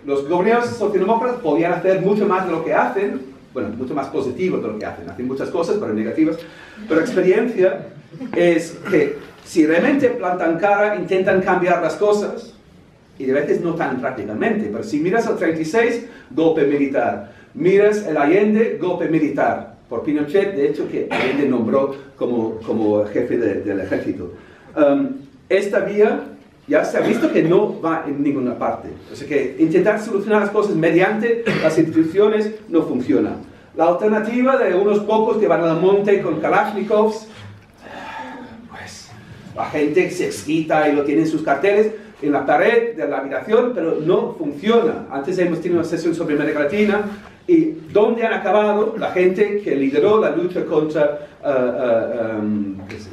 Los gobiernos socialdemócratas podían hacer mucho más de lo que hacen, bueno, mucho más positivo de lo que hacen muchas cosas, pero negativas, pero la experiencia es que si realmente plantan cara, intentan cambiar las cosas, y de veces no tan prácticamente, pero si miras el 36, golpe militar, miras el Allende, golpe militar, por Pinochet, de hecho, que Allende nombró como jefe del ejército. Esta vía ya se ha visto que no va en ninguna parte, o sea que intentar solucionar las cosas mediante las instituciones no funciona. La alternativa de unos pocos que van al monte con Kalashnikovs, la gente se excita y lo tiene en sus carteles, en la pared de la habitación, pero no funciona. Antes hemos tenido una sesión sobre América Latina, y ¿dónde han acabado la gente que lideró la lucha contra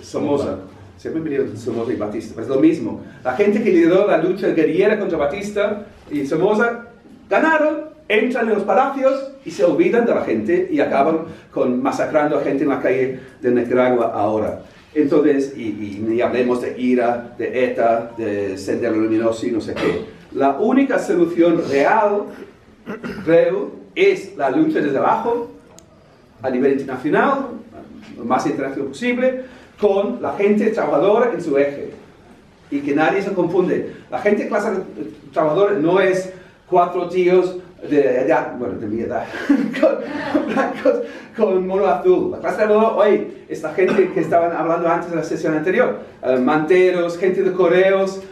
Somoza? Siempre me digo Somoza y Batista, pues lo mismo. La gente que lideró la lucha guerrillera contra Batista y Somoza ganaron, entran en los palacios y se olvidan de la gente y acaban masacrando a gente en la calle de Nicaragua ahora. Entonces, y ni hablemos de IRA, de ETA, de Sendero Luminoso y no sé qué. La única solución real, creo, es la lucha desde abajo, a nivel internacional, lo más internacional posible, con la gente trabajadora en su eje. Y que nadie se confunde. La gente clase trabajadora no es 4 tíos de edad, bueno, de mi edad, con blancos, con mono azul. La clase trabajadora hoy, esta gente que estaban hablando antes de la sesión anterior, manteros, gente de correos,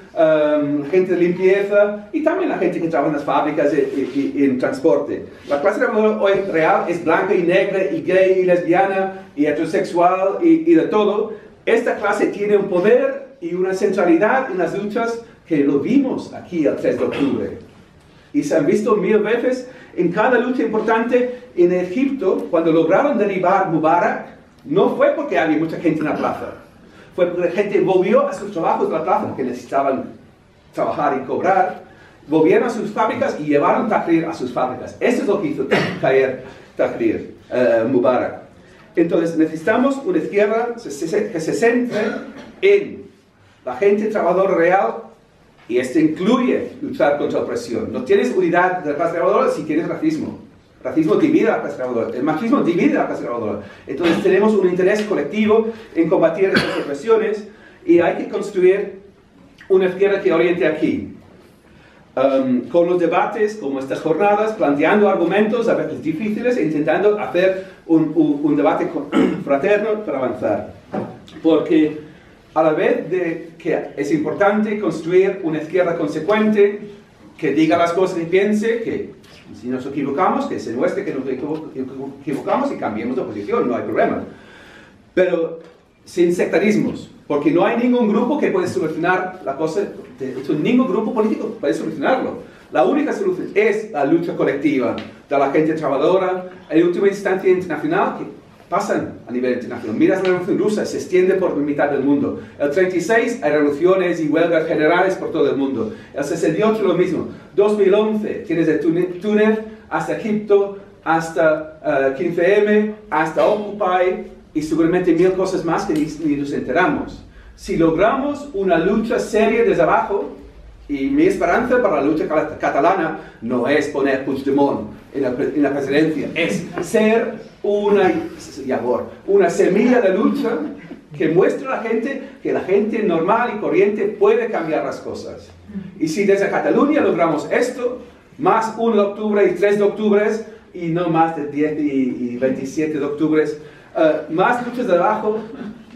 gente de limpieza, y también la gente que trabaja en las fábricas y en transporte. La clase trabajadora hoy real es blanca y negra, y gay, y lesbiana, y heterosexual, y de todo. Esta clase tiene un poder y una centralidad en las luchas que lo vimos aquí el 3 de octubre. Y se han visto 1000 veces en cada lucha importante en Egipto. Cuando lograron derribar Mubarak, no fue porque había mucha gente en la plaza, fue porque la gente volvió a sus trabajos de la plaza, porque necesitaban trabajar y cobrar, volvieron a sus fábricas y llevaron Tahrir a sus fábricas. Eso es lo que hizo caer Tahrir, Mubarak. Entonces necesitamos una izquierda que se centre en la gente trabajadora real. Y esto incluye luchar contra la opresión. No tienes unidad de la clase trabajadora si tienes racismo. Racismo divide a la clase trabajadora. El machismo divide a la clase trabajadora. Entonces tenemos un interés colectivo en combatir estas opresiones y hay que construir una izquierda que oriente aquí. con los debates, como estas jornadas, planteando argumentos a veces difíciles e intentando hacer un debate fraterno para avanzar. Porque a la vez de que es importante construir una izquierda consecuente, que diga las cosas y piense que si nos equivocamos, que se muestre que nos equivocamos y cambiemos de posición, no hay problema. Pero sin sectarismos, porque no hay ningún grupo que puede solucionar la cosa, ningún grupo político puede solucionarlo. La única solución es la lucha colectiva de la gente trabajadora, en última instancia internacional, que pasan a nivel internacional. Miras la revolución rusa, se extiende por mitad del mundo. El 36 hay revoluciones y huelgas generales por todo el mundo. El 68 lo mismo. 2011 tienes de Túnez hasta Egipto, hasta 15M, hasta Occupy y seguramente 1000 cosas más que ni nos enteramos. Si logramos una lucha seria desde abajo, y mi esperanza para la lucha catalana no es poner Puigdemont en la presidencia, es ser una semilla de lucha que muestre a la gente que la gente normal y corriente puede cambiar las cosas. Y si desde Cataluña logramos esto, más 1 de octubre y 3 de octubre, y no más de 10 y 27 de octubre, más luchas de abajo,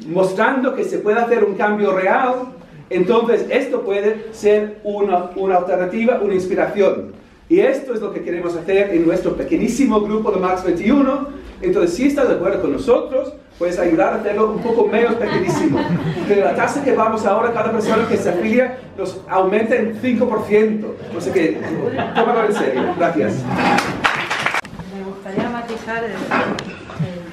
mostrando que se puede hacer un cambio real, entonces esto puede ser una alternativa, una inspiración. Y esto es lo que queremos hacer en nuestro pequeñísimo grupo de Marx 21. Entonces, si estás de acuerdo con nosotros, puedes ayudar a hacerlo un poco menos pequeñísimo. Pero la tasa que vamos ahora, cada persona que se afilia, nos aumenta en 5%. O sea que, tómalo en serio. Gracias. Me gustaría matizar el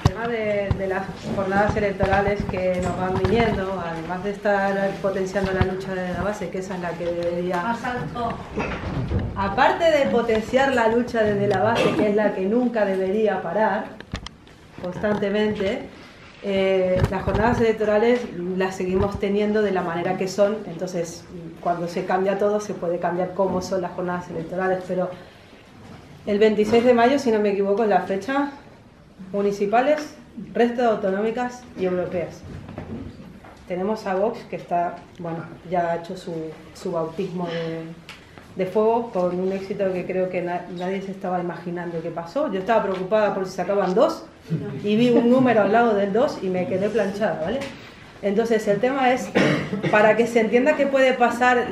tema de las jornadas electorales que nos van viniendo, además de estar potenciando la lucha de la base, que esa es la que debería... Aparte de potenciar la lucha desde la base, que es la que nunca debería parar constantemente, las jornadas electorales las seguimos teniendo de la manera que son. Entonces, cuando se cambia todo, se puede cambiar cómo son las jornadas electorales, pero el 26 de mayo, si no me equivoco, es la fecha, municipales, resto de autonómicas y europeas. Tenemos a Vox, que está, bueno, ya ha hecho su bautismo de fuego con un éxito que creo que nadie se estaba imaginando que pasó. Yo estaba preocupada por si sacaban 2 y vi un número al lado del 2 y me quedé planchada, ¿vale? Entonces el tema es, para que se entienda qué puede pasar,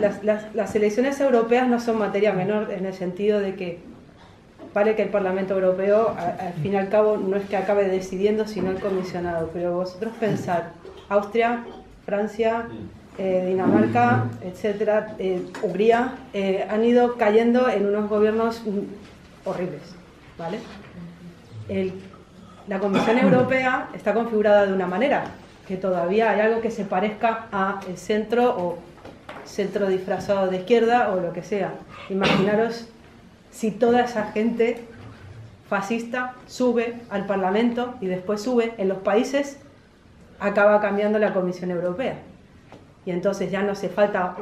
las elecciones europeas no son materia menor, en el sentido de que vale que el Parlamento Europeo al fin y al cabo no es que acabe decidiendo, sino el comisionado, pero vosotros pensad, Austria, Francia, Dinamarca, etcétera, Hungría, han ido cayendo en unos gobiernos horribles, ¿vale? La Comisión Europea está configurada de una manera, que todavía hay algo que se parezca a el centro o centro disfrazado de izquierda o lo que sea. Imaginaros si toda esa gente fascista sube al Parlamento y después sube en los países, acaba cambiando la Comisión Europea. Y entonces ya no hace falta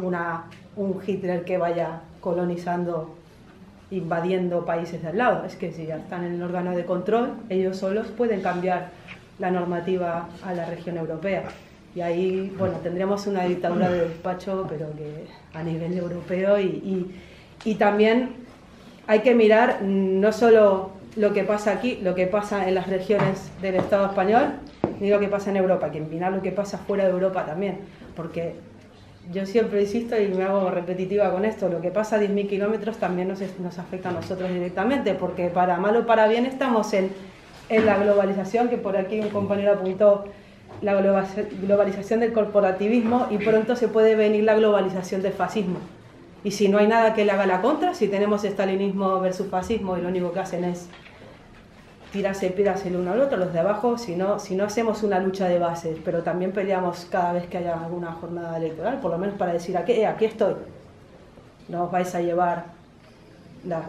un Hitler que vaya colonizando, invadiendo países de al lado. Es que si ya están en el órgano de control, ellos solos pueden cambiar la normativa a la región europea. Y ahí, bueno, tendríamos una dictadura de despacho, pero que a nivel europeo. Y también hay que mirar no solo lo que pasa aquí, lo que pasa en las regiones del Estado español, ni lo que pasa en Europa, hay que mirar lo que pasa fuera de Europa también. Porque yo siempre insisto y me hago repetitiva con esto, lo que pasa a 10.000 kilómetros también nos afecta a nosotros directamente, porque para mal o para bien estamos en la globalización, que por aquí un compañero apuntó, la globalización del corporativismo, y pronto se puede venir la globalización del fascismo. Y si no hay nada que le haga la contra, si tenemos estalinismo versus fascismo y lo único que hacen es tirarse piedras el uno al otro, los de abajo, si no hacemos una lucha de bases, pero también peleamos cada vez que haya alguna jornada electoral, por lo menos para decir, aquí estoy, no os vais a llevar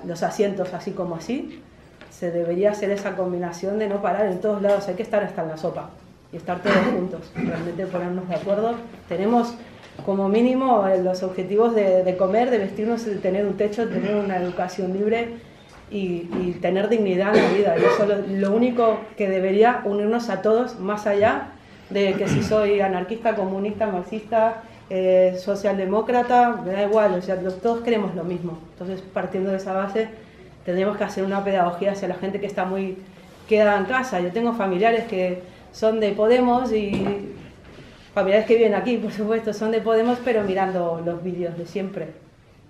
los asientos así como así. Se debería hacer esa combinación de no parar en todos lados, hay que estar hasta en la sopa y estar todos juntos, realmente ponernos de acuerdo. Tenemos como mínimo los objetivos de comer, de vestirnos, de tener un techo, de tener una educación libre y tener dignidad en la vida. Y eso es lo único que debería unirnos a todos, más allá de que si soy anarquista, comunista, marxista, socialdemócrata, me da igual, o sea, todos queremos lo mismo. Entonces, partiendo de esa base, tendríamos que hacer una pedagogía hacia la gente que está muy quedada en casa. Yo tengo familiares que son de Podemos y familiares que viven aquí, por supuesto, son de Podemos, pero mirando los vídeos de siempre.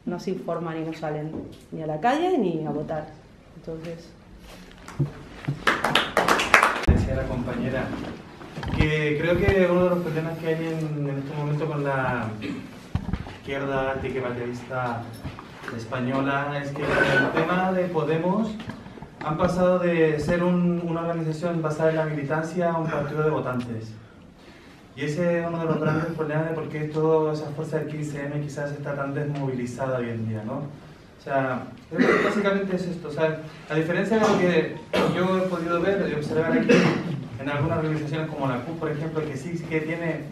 No se informan y no salen ni a la calle ni a votar. Entonces... Decía la compañera que creo que uno de los problemas que hay en este momento con la izquierda anticapitalista española es que el tema de Podemos han pasado de ser una organización basada en la militancia a un partido de votantes. Y ese es uno de los grandes problemas de por qué toda esa fuerza del 15M quizás está tan desmovilizada hoy en día, ¿no? O sea, básicamente es esto. O sea, a diferencia de lo que yo he podido ver y observar aquí en algunas organizaciones como la CUP, por ejemplo, que sí que tiene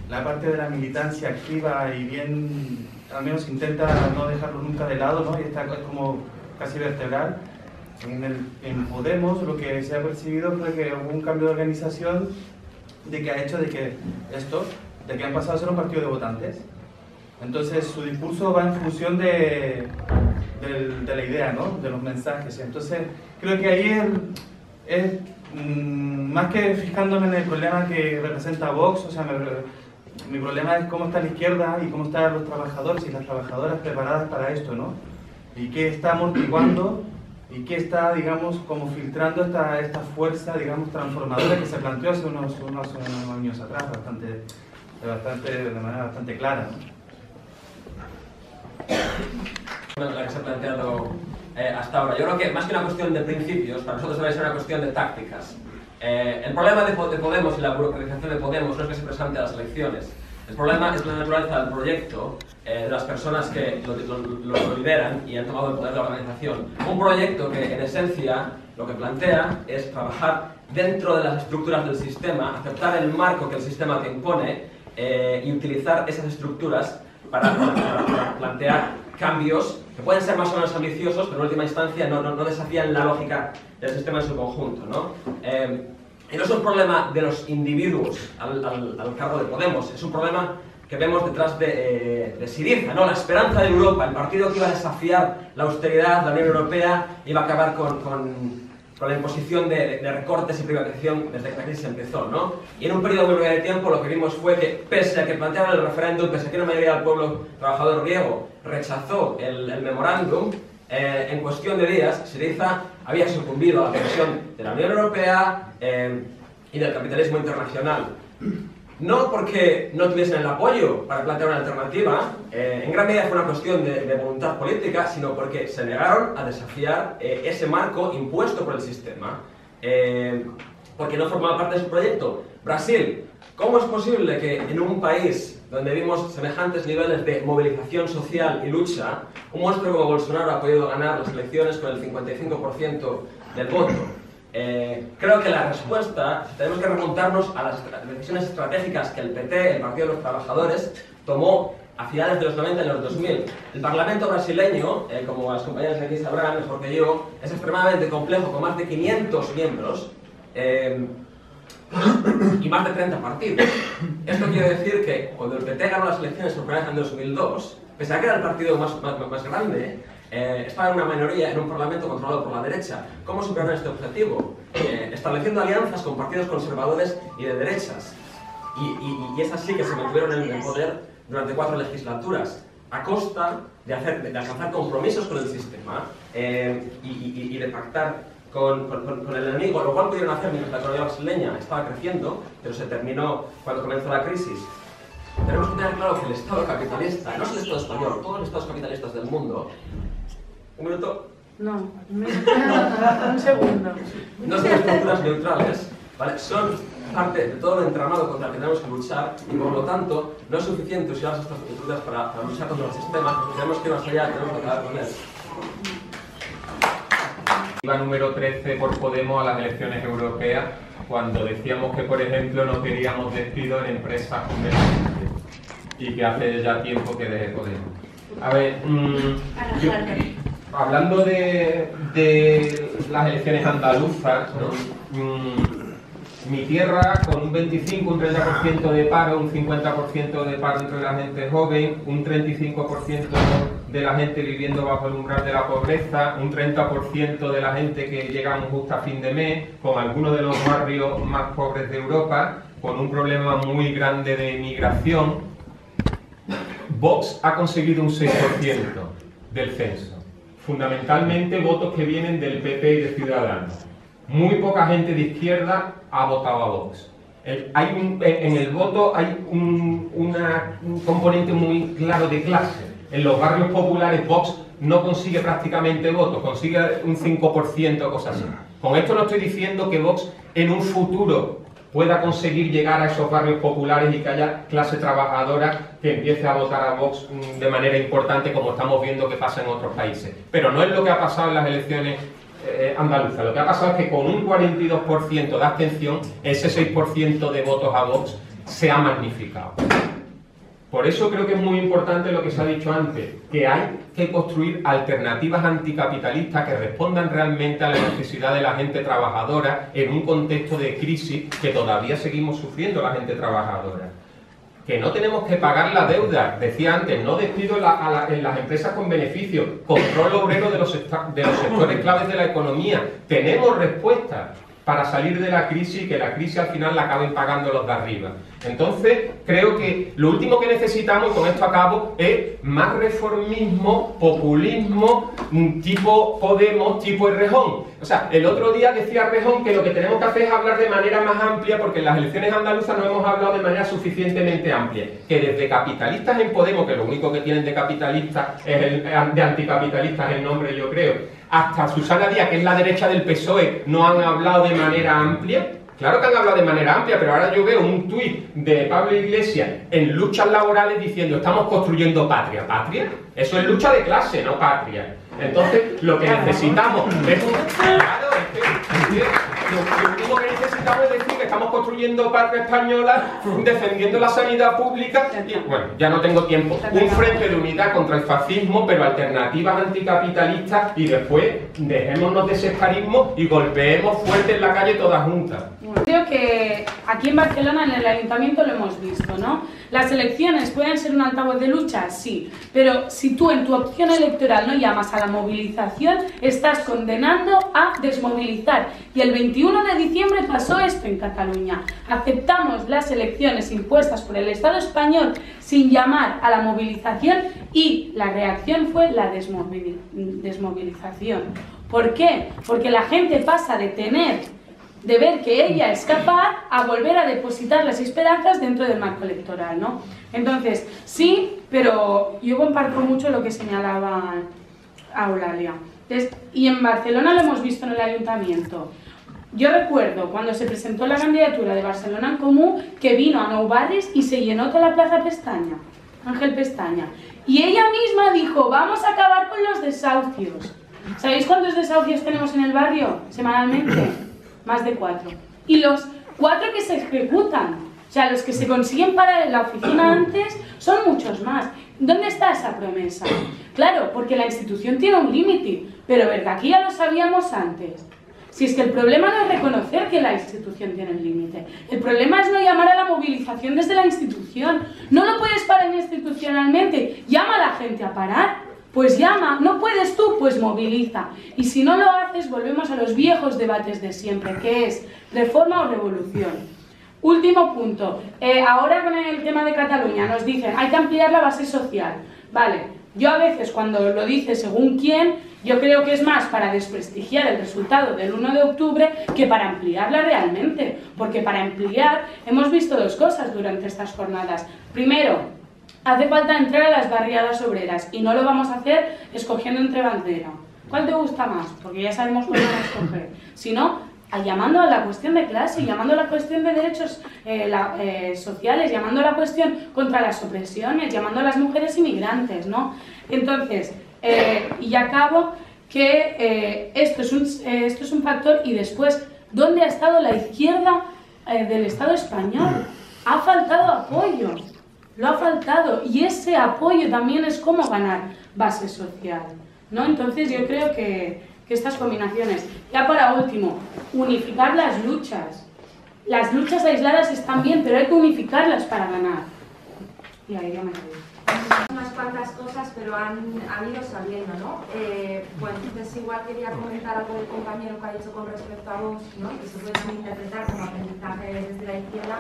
la parte de la militancia activa y bien, al menos intenta no dejarlo nunca de lado, ¿no? Y está como casi vertebral. En Podemos lo que se ha percibido fue que hubo un cambio de organización de que ha hecho de que han pasado a ser un partido de votantes. Entonces su discurso va en función de la idea, ¿no? De los mensajes. Entonces creo que ahí es más que fijándome en el problema que representa Vox, o sea, mi problema es cómo está la izquierda y cómo están los trabajadores y las trabajadoras preparadas para esto, ¿no? Y qué está amortiguando y qué está, digamos, como filtrando esta fuerza, digamos, transformadora que se planteó hace unos años atrás, de manera bastante clara, ¿no? Bueno, la que se ha planteado hasta ahora. Yo creo que más que una cuestión de principios, para nosotros debe ser una cuestión de tácticas. El problema de Podemos y la burocratización de Podemos no es que se presente a las elecciones. El problema es la naturaleza del proyecto, de las personas que lo lideran y han tomado el poder de la organización. Un proyecto que, en esencia, lo que plantea es trabajar dentro de las estructuras del sistema, aceptar el marco que el sistema te impone y utilizar esas estructuras para plantear cambios que pueden ser más o menos ambiciosos, pero en última instancia no desafían la lógica del sistema en su conjunto, ¿no? Y no es un problema de los individuos al cargo de Podemos, es un problema que vemos detrás de Syriza, ¿no? La esperanza de Europa, el partido que iba a desafiar la austeridad, la Unión Europea, iba a acabar con la imposición de recortes y privatización desde que la crisis empezó, ¿no? Y en un periodo muy breve de tiempo lo que vimos fue que, pese a que plantearon el referéndum, pese a que una mayoría del pueblo trabajador griego rechazó el memorándum, en cuestión de días, Syriza había sucumbido a la presión de la Unión Europea y del capitalismo internacional. No porque no tuviesen el apoyo para plantear una alternativa, en gran medida fue una cuestión de voluntad política, sino porque se negaron a desafiar ese marco impuesto por el sistema, porque no formaba parte de su proyecto. Brasil, ¿cómo es posible que en un país donde vimos semejantes niveles de movilización social y lucha, un monstruo como Bolsonaro ha podido ganar las elecciones con el 55% del voto? Creo que la respuesta, tenemos que remontarnos a las decisiones estratégicas que el PT, el Partido de los Trabajadores, tomó a finales de los 90 y los 2000. El Parlamento brasileño, como las compañeras de aquí sabrán mejor que yo, es extremadamente complejo, con más de 500 miembros y más de 30 partidos. Esto quiere decir que cuando el PT ganó las elecciones por primera vez en 2002, pese a que era el partido más grande, estaba en una minoría en un parlamento controlado por la derecha. ¿Cómo superaron este objetivo? Estableciendo alianzas con partidos conservadores y de derechas. Y es así que se mantuvieron en el poder durante 4 legislaturas, a costa de alcanzar compromisos con el sistema y de pactar con el enemigo, lo cual pudieron hacer mientras la economía brasileña estaba creciendo, pero se terminó cuando comenzó la crisis. Tenemos que tener claro que el Estado capitalista, no es el Estado español, todos los Estados capitalistas del mundo. ¿Un minuto? No, un segundo. No son estructuras neutrales, ¿vale? Son parte de todo el entramado contra el que tenemos que luchar y por lo tanto no es suficiente usar estas estructuras para luchar contra el sistema, tenemos que ir más allá, tenemos que acabar con él. Iba número 13 por Podemos a las elecciones europeas cuando decíamos que, por ejemplo, no queríamos despido en empresas convergentes y que hace ya tiempo que deje Podemos. A ver, hablando de las elecciones andaluzas, ¿no? mi tierra con un 25, un 30% de paro, un 50% de paro entre la gente joven, un 35% de la gente viviendo bajo el umbral de la pobreza, un 30% de la gente que llegamos justo a fin de mes, con algunos de los barrios más pobres de Europa, con un problema muy grande de migración. Vox ha conseguido un 6% del censo, fundamentalmente votos que vienen del PP y de Ciudadanos. Muy poca gente de izquierda ha votado a Vox. En el voto hay un componente muy claro de clase. En los barrios populares Vox no consigue prácticamente votos, consigue un 5% o cosas así. Con esto no estoy diciendo que Vox en un futuro pueda conseguir llegar a esos barrios populares y que haya clase trabajadora que empiece a votar a Vox de manera importante, como estamos viendo que pasa en otros países. Pero no es lo que ha pasado en las elecciones andaluzas. Lo que ha pasado es que con un 42% de abstención, ese 6% de votos a Vox se ha magnificado. Por eso creo que es muy importante lo que se ha dicho antes, que hay que construir alternativas anticapitalistas que respondan realmente a la necesidad de la gente trabajadora en un contexto de crisis que todavía seguimos sufriendo la gente trabajadora. Que no tenemos que pagar la deuda, decía antes, no despido en las empresas con beneficios, control obrero de los sectores claves de la economía. Tenemos respuestas para salir de la crisis y que la crisis al final la acaben pagando los de arriba. Entonces, creo que lo último que necesitamos, y con esto acabo, es más reformismo, populismo, tipo Podemos, tipo Errejón. O sea, el otro día decía Errejón que lo que tenemos que hacer es hablar de manera más amplia, porque en las elecciones andaluzas no hemos hablado de manera suficientemente amplia. Que desde capitalistas en Podemos, que lo único que tienen de capitalistas es de anticapitalistas el nombre, yo creo, hasta Susana Díaz, que es la derecha del PSOE, no han hablado de manera amplia. Claro que han hablado de manera amplia, pero ahora yo veo un tuit de Pablo Iglesias en luchas laborales diciendo estamos construyendo patria. ¿Patria? Eso es lucha de clase, no patria. Entonces, lo que necesitamos es un... Claro, lo último que necesitamos es decir que estamos construyendo patria española, defendiendo la sanidad pública y, bueno, ya no tengo tiempo. Un frente de unidad contra el fascismo, pero alternativas anticapitalistas y después dejémonos de sectarismo y golpeemos fuerte en la calle todas juntas. Creo que aquí en Barcelona, en el ayuntamiento, lo hemos visto, ¿no? Las elecciones pueden ser un altavoz de lucha, sí, pero si tú en tu opción electoral no llamas a la movilización, estás condenando a desmovilizar. Y el 21 de diciembre pasó esto en Cataluña. Aceptamos las elecciones impuestas por el Estado español sin llamar a la movilización y la reacción fue la desmovilización. ¿Por qué? Porque la gente pasa de ver que ella es capaz a volver a depositar las esperanzas dentro del marco electoral, ¿no? Entonces, sí, pero yo comparto mucho lo que señalaba Eulalia. Y en Barcelona lo hemos visto en el ayuntamiento. Yo recuerdo cuando se presentó la candidatura de Barcelona en Comú que vino a Nou Barris y se llenó toda la plaza Pestaña, Ángel Pestaña. Y ella misma dijo, vamos a acabar con los desahucios. ¿Sabéis cuántos desahucios tenemos en el barrio semanalmente? Más de 4. Y los 4 que se ejecutan, o sea, los que se consiguen parar en la oficina antes, son muchos más. ¿Dónde está esa promesa? Claro, porque la institución tiene un límite, pero ¿verdad que ya lo sabíamos antes? Si es que el problema no es reconocer que la institución tiene un límite, el problema es no llamar a la movilización desde la institución. No lo puedes parar institucionalmente, llama a la gente a parar. Pues llama, no puedes tú, pues moviliza. Y si no lo haces, volvemos a los viejos debates de siempre, que es reforma o revolución. Último punto, ahora con el tema de Cataluña nos dicen, hay que ampliar la base social. Vale, yo a veces cuando lo dice según quién, yo creo que es más para desprestigiar el resultado del 1 de octubre que para ampliarla realmente. Porque para ampliar hemos visto dos cosas durante estas jornadas. Primero, hace falta entrar a las barriadas obreras y no lo vamos a hacer escogiendo entre bandera. ¿Cuál te gusta más? Porque ya sabemos cuál vamos a escoger. Si no, llamando a la cuestión de clase, llamando a la cuestión de derechos sociales, llamando a la cuestión contra las opresiones, llamando a las mujeres inmigrantes, ¿no? Entonces, y ya acabo, que esto es un factor. Y después, ¿dónde ha estado la izquierda del Estado español? Ha faltado apoyo. Lo ha faltado, y ese apoyo también es cómo ganar base social, ¿no? Entonces yo creo que estas combinaciones, ya para último, unificar las luchas. las luchas aisladas están bien, pero hay que unificarlas para ganar. Y ahí ya me quedé. Unas cuantas cosas, pero han ido saliendo, ¿no? Bueno, entonces igual quería comentar algo del compañero que ha dicho con respecto a Vox, ¿no? Que se puede también interpretar como aprendizaje desde la izquierda.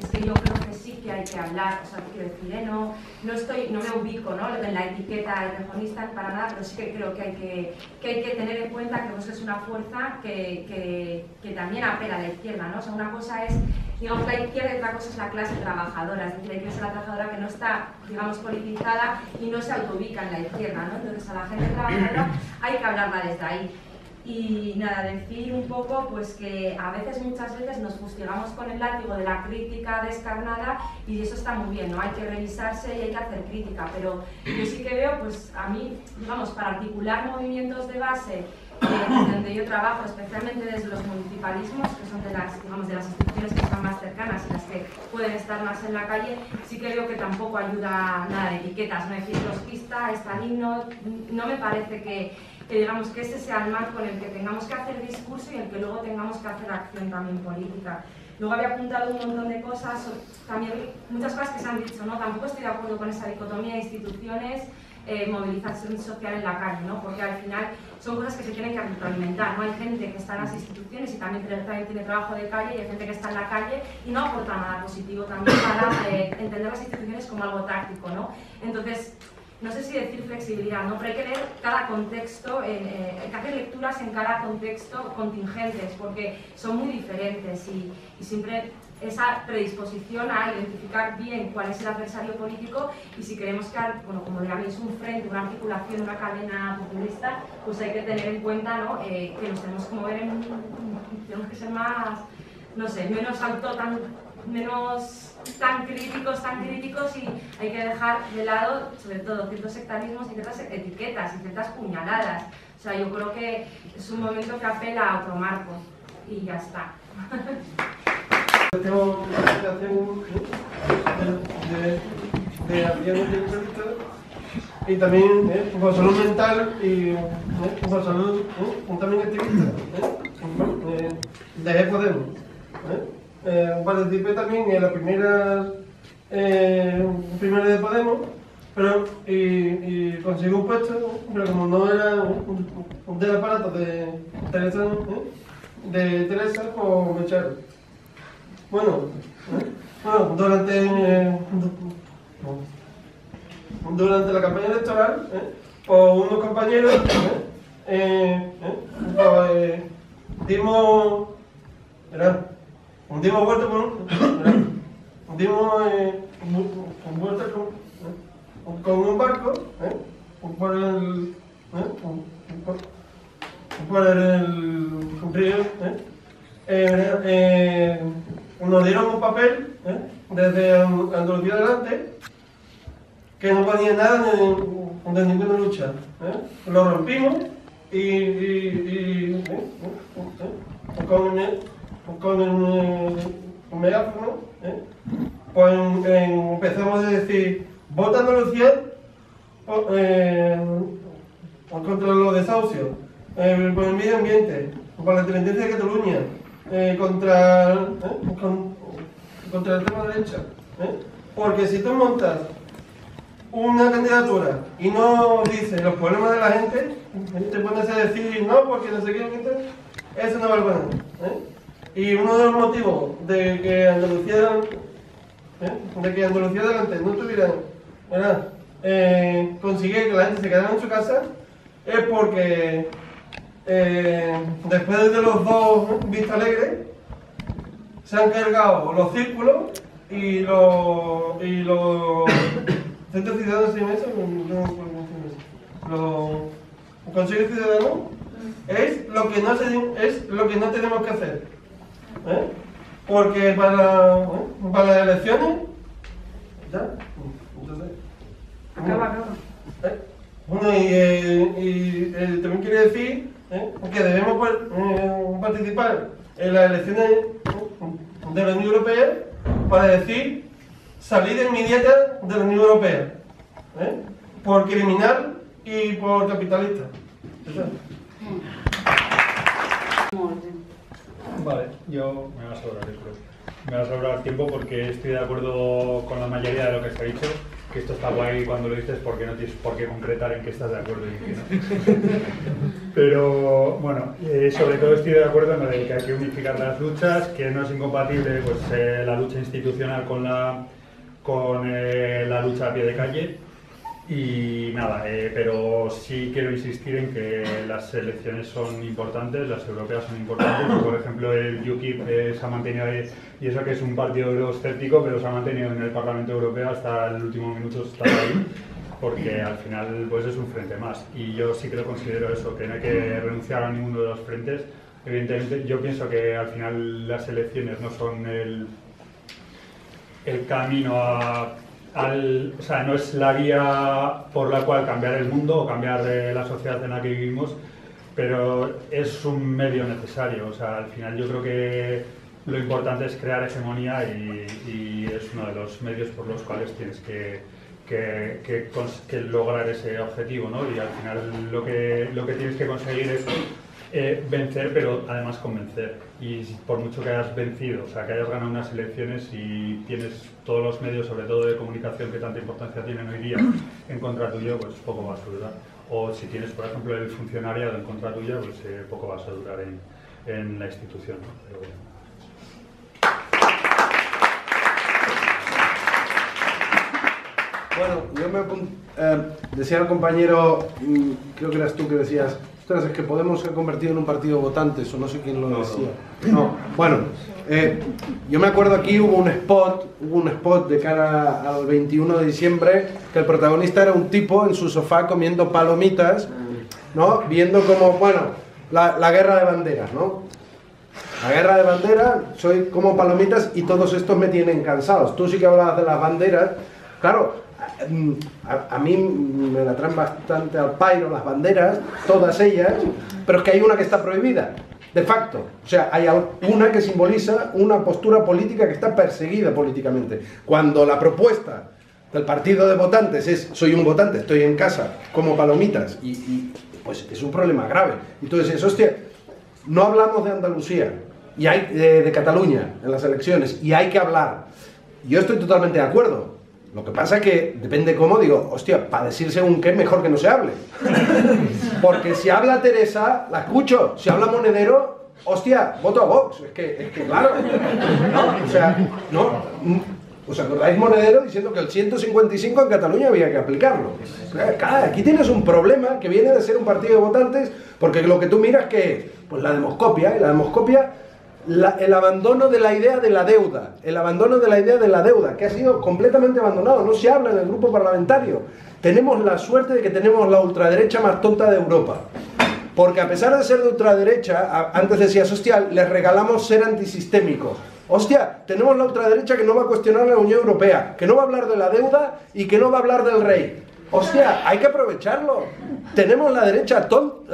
Es que yo creo que sí que hay que hablar, o sea, quiero decir, no me ubico, ¿no? En la etiqueta de reformista para nada, pero sí que creo que hay que tener en cuenta que Vox es una fuerza que también apela a la izquierda, ¿no? O sea, una cosa es, digamos, la izquierda y otra cosa es la clase trabajadora, es decir, hay que ser la trabajadora que no está, digamos, politizada y no se autoubica en la izquierda, ¿no? Entonces a la gente trabajadora hay que hablarla desde ahí. Y nada, decir un poco pues que a veces, muchas veces nos fustigamos con el látigo de la crítica descarnada y eso está muy bien, ¿no? Hay que revisarse y hay que hacer crítica, pero yo sí que veo, pues a mí, digamos, para articular movimientos de base donde yo trabajo, especialmente desde los municipalismos, que son de las, digamos, de las instituciones que están más cercanas y las que pueden estar más en la calle, sí que veo que tampoco ayuda nada de etiquetas, no decir trotskista, estalinista, no me parece que digamos que ese sea el marco en el que tengamos que hacer discurso y en el que luego tengamos que hacer acción también política. Luego había apuntado un montón de cosas, también muchas cosas que se han dicho, ¿no? Tampoco estoy de acuerdo con esa dicotomía de instituciones, movilización social en la calle, ¿no? Porque al final son cosas que se tienen que retroalimentar, ¿no? Hay gente que está en las instituciones y también tiene trabajo de calle, y hay gente que está en la calle y no aporta nada positivo también para entender las instituciones como algo táctico, ¿no? Entonces, no sé si decir flexibilidad, ¿no? Pero hay que leer cada contexto, hay que hacer lecturas en cada contexto contingentes, porque son muy diferentes y siempre esa predisposición a identificar bien cuál es el adversario político y si queremos que, bueno, como digáis, un frente, una articulación, una cadena populista, pues hay que tener en cuenta, ¿no? Que nos tenemos que mover tenemos que ser más, no sé, menos tan críticos y hay que dejar de lado sobre todo ciertos sectarismos y ciertas etiquetas y ciertas puñaladas. O sea, yo creo que es un momento que apela a otro marco y ya está. Tengo una situación de ambiente y también por salud mental y por salud también activista de Podemos. Participé también en la primera de Podemos, pero y conseguí un puesto, pero como no era un del aparato de Teresa, pues me echaron. Bueno, durante la campaña electoral, pues unos compañeros dimos vuelta con un barco por el río. Nos dieron un papel desde Andalucía adelante que no ponía nada de ninguna lucha. Lo rompimos y con el megáfono pues empezamos a decir: vota Andalucía contra los desahucios, por el medio ambiente, por la independencia de Cataluña, contra el tema derecha. Porque si tú montas una candidatura y no dices los problemas de la gente, te pones a decir no porque no sé qué, eso no vale para nada. Y uno de los motivos de que Andalucía adelante no tuviera conseguir que la gente se quedara en su casa es porque después de los dos Vista Alegre se han cargado los círculos y los centros ciudadanos, los consejos ciudadanos es lo que no tenemos que hacer, porque para las elecciones ya entonces acaba. Bueno, y también quiere decir que debemos participar en las elecciones de la Unión Europea para decir salida inmediata de la Unión Europea, por criminal y por capitalista. Vale, yo me va a sobrar, yo creo. Me va a sobrar tiempo porque estoy de acuerdo con la mayoría de lo que se ha dicho, que esto está guay cuando lo dices porque no tienes por qué concretar en qué estás de acuerdo y en qué no. Pero bueno, sobre todo estoy de acuerdo en lo de que hay que unificar las luchas, que no es incompatible pues, la lucha institucional con la lucha a pie de calle. Y nada, pero sí quiero insistir en que las elecciones son importantes, las europeas son importantes. Por ejemplo, el UKIP se ha mantenido ahí, y eso que es un partido euroescéptico, pero se ha mantenido en el Parlamento Europeo hasta el último minuto, está ahí, porque al final pues es un frente más. Y yo sí que lo considero eso, que no hay que renunciar a ninguno de los frentes. Evidentemente, yo pienso que al final las elecciones no son el camino o sea, no es la vía por la cual cambiar el mundo o cambiar la sociedad en la que vivimos, pero es un medio necesario. O sea, al final yo creo que lo importante es crear hegemonía y es uno de los medios por los cuales tienes que lograr ese objetivo, ¿no? Y al final lo que tienes que conseguir es vencer, pero además convencer. Y por mucho que hayas vencido, o sea, que hayas ganado unas elecciones y tienes todos los medios, sobre todo de comunicación, que tanta importancia tienen hoy día, en contra tuyo, pues poco vas a durar. O si tienes, por ejemplo, el funcionariado en contra tuya, pues poco vas a durar en la institución, ¿no? Pero bueno, yo me decía el compañero, creo que eras tú que decías, ostras, es que Podemos se ha convertido en un partido votantes, o no sé quién lo decía. No, bueno, yo me acuerdo aquí hubo un spot de cara al 21 de diciembre, que el protagonista era un tipo en su sofá comiendo palomitas, ¿no? Viendo como, bueno, la guerra de banderas, ¿no? La guerra de banderas, soy como palomitas y todos estos me tienen cansados. Tú sí que hablabas de las banderas, claro. A mí me la traen bastante al pairo las banderas, todas ellas, pero es que hay una que está prohibida, de facto. O sea, hay una que simboliza una postura política que está perseguida políticamente. Cuando la propuesta del partido de votantes es, soy un votante, estoy en casa, como palomitas, y pues es un problema grave. Entonces, hostia, no hablamos de Andalucía, y hay de Cataluña en las elecciones, y hay que hablar. Yo estoy totalmente de acuerdo. Lo que pasa es que, depende cómo, digo, hostia, para decir según qué, mejor que no se hable. Porque si habla Teresa, la escucho. Si habla Monedero, hostia, voto a Vox. Es que claro. ¿No? O sea, no. ¿Os acordáis Monedero diciendo que el 155 en Cataluña había que aplicarlo? Claro, aquí tienes un problema que viene de ser un partido de votantes, porque lo que tú miras que es, pues la demoscopia, y la demoscopia... el abandono de la idea de la deuda, que ha sido completamente abandonado, no se habla en el grupo parlamentario. Tenemos la suerte de que tenemos la ultraderecha más tonta de Europa, porque a pesar de ser de ultraderecha, antes decías, hostia, les regalamos ser antisistémicos. Hostia, tenemos la ultraderecha que no va a cuestionar la Unión Europea, que no va a hablar de la deuda y que no va a hablar del rey. Hostia, hay que aprovecharlo. Tenemos la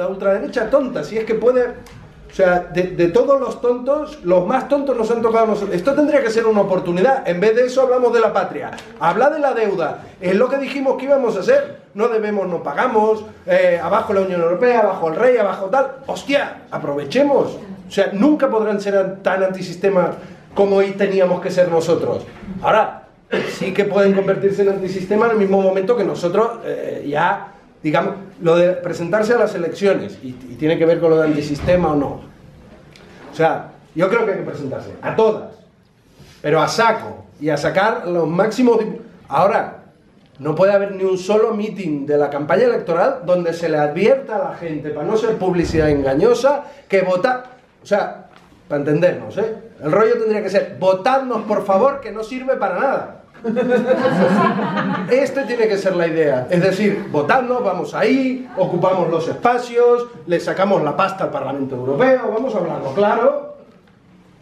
ultraderecha tonta, si es que puede... O sea, de todos los tontos, los más tontos nos han tocado a nosotros. Esto tendría que ser una oportunidad. En vez de eso hablamos de la patria. Habla de la deuda. Es lo que dijimos que íbamos a hacer. No debemos, no pagamos. Abajo la Unión Europea, abajo el rey, abajo tal. ¡Hostia! Aprovechemos. O sea, nunca podrán ser tan antisistema como hoy teníamos que ser nosotros. Ahora, sí que pueden convertirse en antisistema en el mismo momento que nosotros ya... Digamos, lo de presentarse a las elecciones, y tiene que ver con lo de antisistema o no. O sea, yo creo que hay que presentarse, a todas, pero a saco, y a sacar los máximos... Ahora, no puede haber ni un solo meeting de la campaña electoral donde se le advierta a la gente, para no ser publicidad engañosa, que votar... O sea, para entendernos, el rollo tendría que ser, votadnos por favor, que no sirve para nada. Tiene que ser la idea, es decir, votadnos, vamos ahí, ocupamos los espacios, le sacamos la pasta al Parlamento Europeo, vamos a hablarlo claro,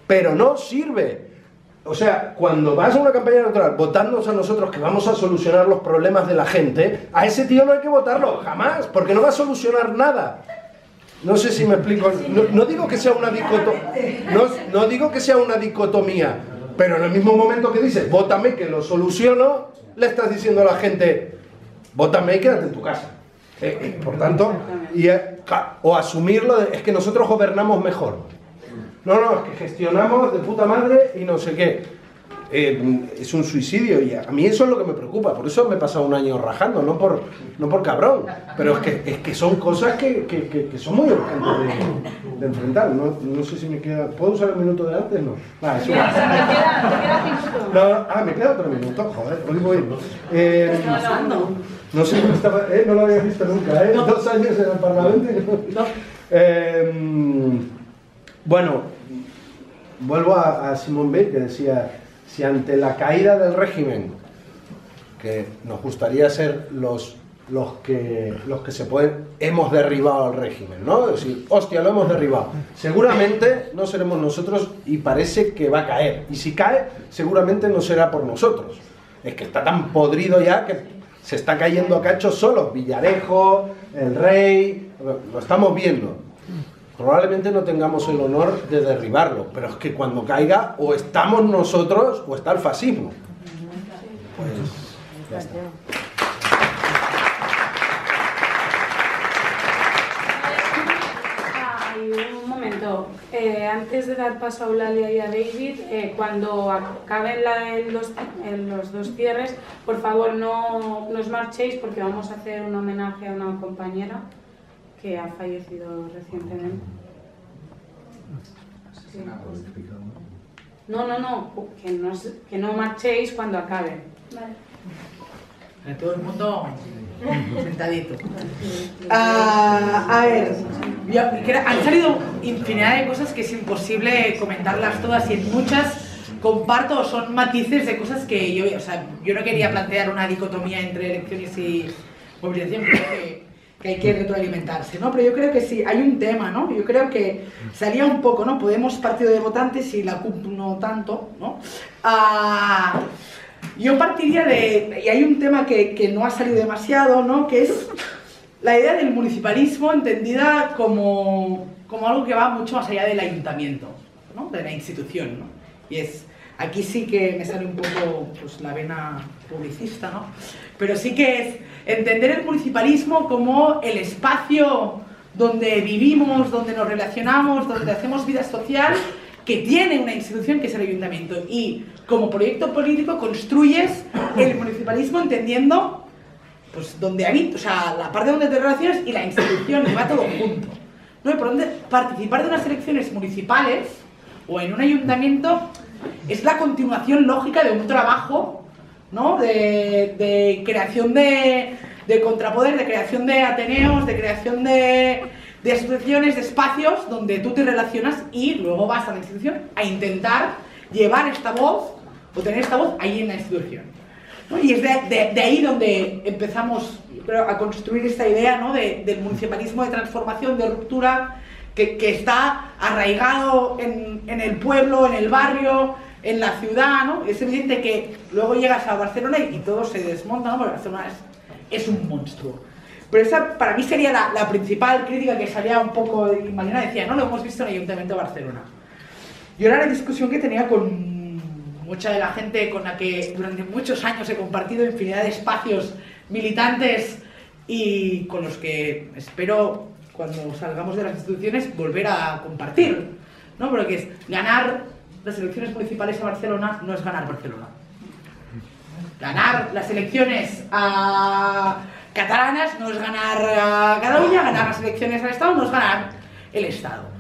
pero no sirve. O sea, cuando vas a una campaña electoral, votadnos a nosotros que vamos a solucionar los problemas de la gente, a ese tío no hay que votarlo, jamás, porque no va a solucionar nada. No sé si me explico, no digo que sea una no digo que sea una dicotomía, pero en el mismo momento que dices, vótame que lo soluciono, le estás diciendo a la gente, vótame y quédate en tu casa. Por tanto, o asumirlo, es que nosotros gobernamos mejor. no, es que gestionamos de puta madre y no sé qué. Es un suicidio y a mí eso es lo que me preocupa, por eso me he pasado un año rajando, no por cabrón, pero es que son cosas que son muy urgentes de enfrentar. No sé si me queda... ¿Puedo usar el minuto de antes? No. Te queda 5 minutos. Me queda otro minuto, joder, hoy voy. No sé cómo estaba, no lo había visto nunca, no. 2 años en el Parlamento. Bueno, vuelvo a Simone Weil, que decía: si ante la caída del régimen, que nos gustaría ser los que se pueden, hemos derribado al régimen, ¿no? Es decir, hostia, lo hemos derribado. Seguramente no seremos nosotros y parece que va a caer. Y si cae, seguramente no será por nosotros. Es que está tan podrido ya que se está cayendo a cachos solos. Villarejo, el Rey, lo estamos viendo. Probablemente no tengamos el honor de derribarlo, pero es que cuando caiga o estamos nosotros o está el fascismo. Pues ya está. Un momento, antes de dar paso a Eulalia y a David, cuando acaben los 2 cierres, por favor no os marchéis porque vamos a hacer un homenaje a una compañera que ha fallecido recientemente. Sí. No, que no marchéis cuando acaben. Vale. Todo el mundo sentadito. A ver, han salido infinidad de cosas que es imposible comentarlas todas y en muchas comparto, son matices de cosas que yo no quería plantear una dicotomía entre elecciones y movilización, creo que hay que retroalimentarse, ¿no? Pero yo creo que sí, hay un tema, ¿no? Yo creo que salía un poco, ¿no? Podemos partido de votantes y la CUP no tanto, ¿no? Yo partiría y hay un tema que no ha salido demasiado, ¿no? Que es la idea del municipalismo entendida como algo que va mucho más allá del ayuntamiento, ¿no? De la institución, ¿no? Y aquí sí que me sale un poco pues, la vena publicista, ¿no? Pero sí que es entender el municipalismo como el espacio donde vivimos, donde nos relacionamos, donde hacemos vida social, que tiene una institución que es el ayuntamiento. Y como proyecto político construyes el municipalismo entendiendo pues, donde habitas, o sea, la parte donde te relacionas y la institución, que va todo junto, ¿no? Y por donde participar de unas elecciones municipales o en un ayuntamiento es la continuación lógica de un trabajo, ¿no? de creación de contrapoder, de creación de ateneos, de creación de asociaciones, de espacios donde tú te relacionas y luego vas a la institución a intentar llevar esta voz o tener esta voz ahí en la institución, ¿no? Y es de ahí donde empezamos, yo creo, a construir esta idea, ¿no? del municipalismo de transformación, de ruptura, que está arraigado en el pueblo, en el barrio, en la ciudad, ¿no? Es evidente que luego llegas a Barcelona y todo se desmonta, ¿no? Porque Barcelona es un monstruo. Pero esa para mí sería la principal crítica que salía un poco de Marina, decía, no lo hemos visto en el Ayuntamiento de Barcelona. Yo era la discusión que tenía con mucha de la gente con la que durante muchos años he compartido infinidad de espacios militantes y con los que espero, cuando salgamos de las instituciones, volver a compartir, ¿no? Porque es ganar las elecciones municipales a Barcelona no es ganar Barcelona. Ganar las elecciones catalanas no es ganar Cataluña, ganar las elecciones al Estado no es ganar el Estado.